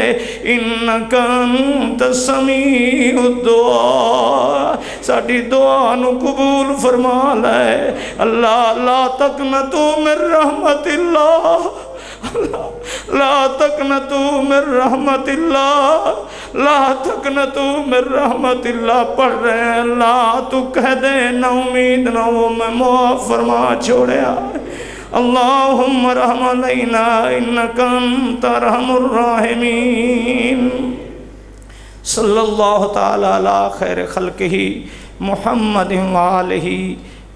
انکا انت السمیع الدعا ساری دعا نو قبول فرما لے اللہ لا تقنطوا من رحمت اللہ لا تقنطوا من رحمت اللہ لا تقنطوا من رحمت اللہ پڑھ رہے ہیں اللہ تو کہہ دے نا امید نہ ہو میں معاف فرما چھوڑیا اللہم رحم علینا انکا انت ارحم الراحمین صلی اللہ تعالی علی خیر خلقہ محمد وآلہ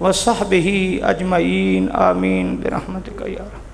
وصحبہ اجمعین آمین برحمتک یا رب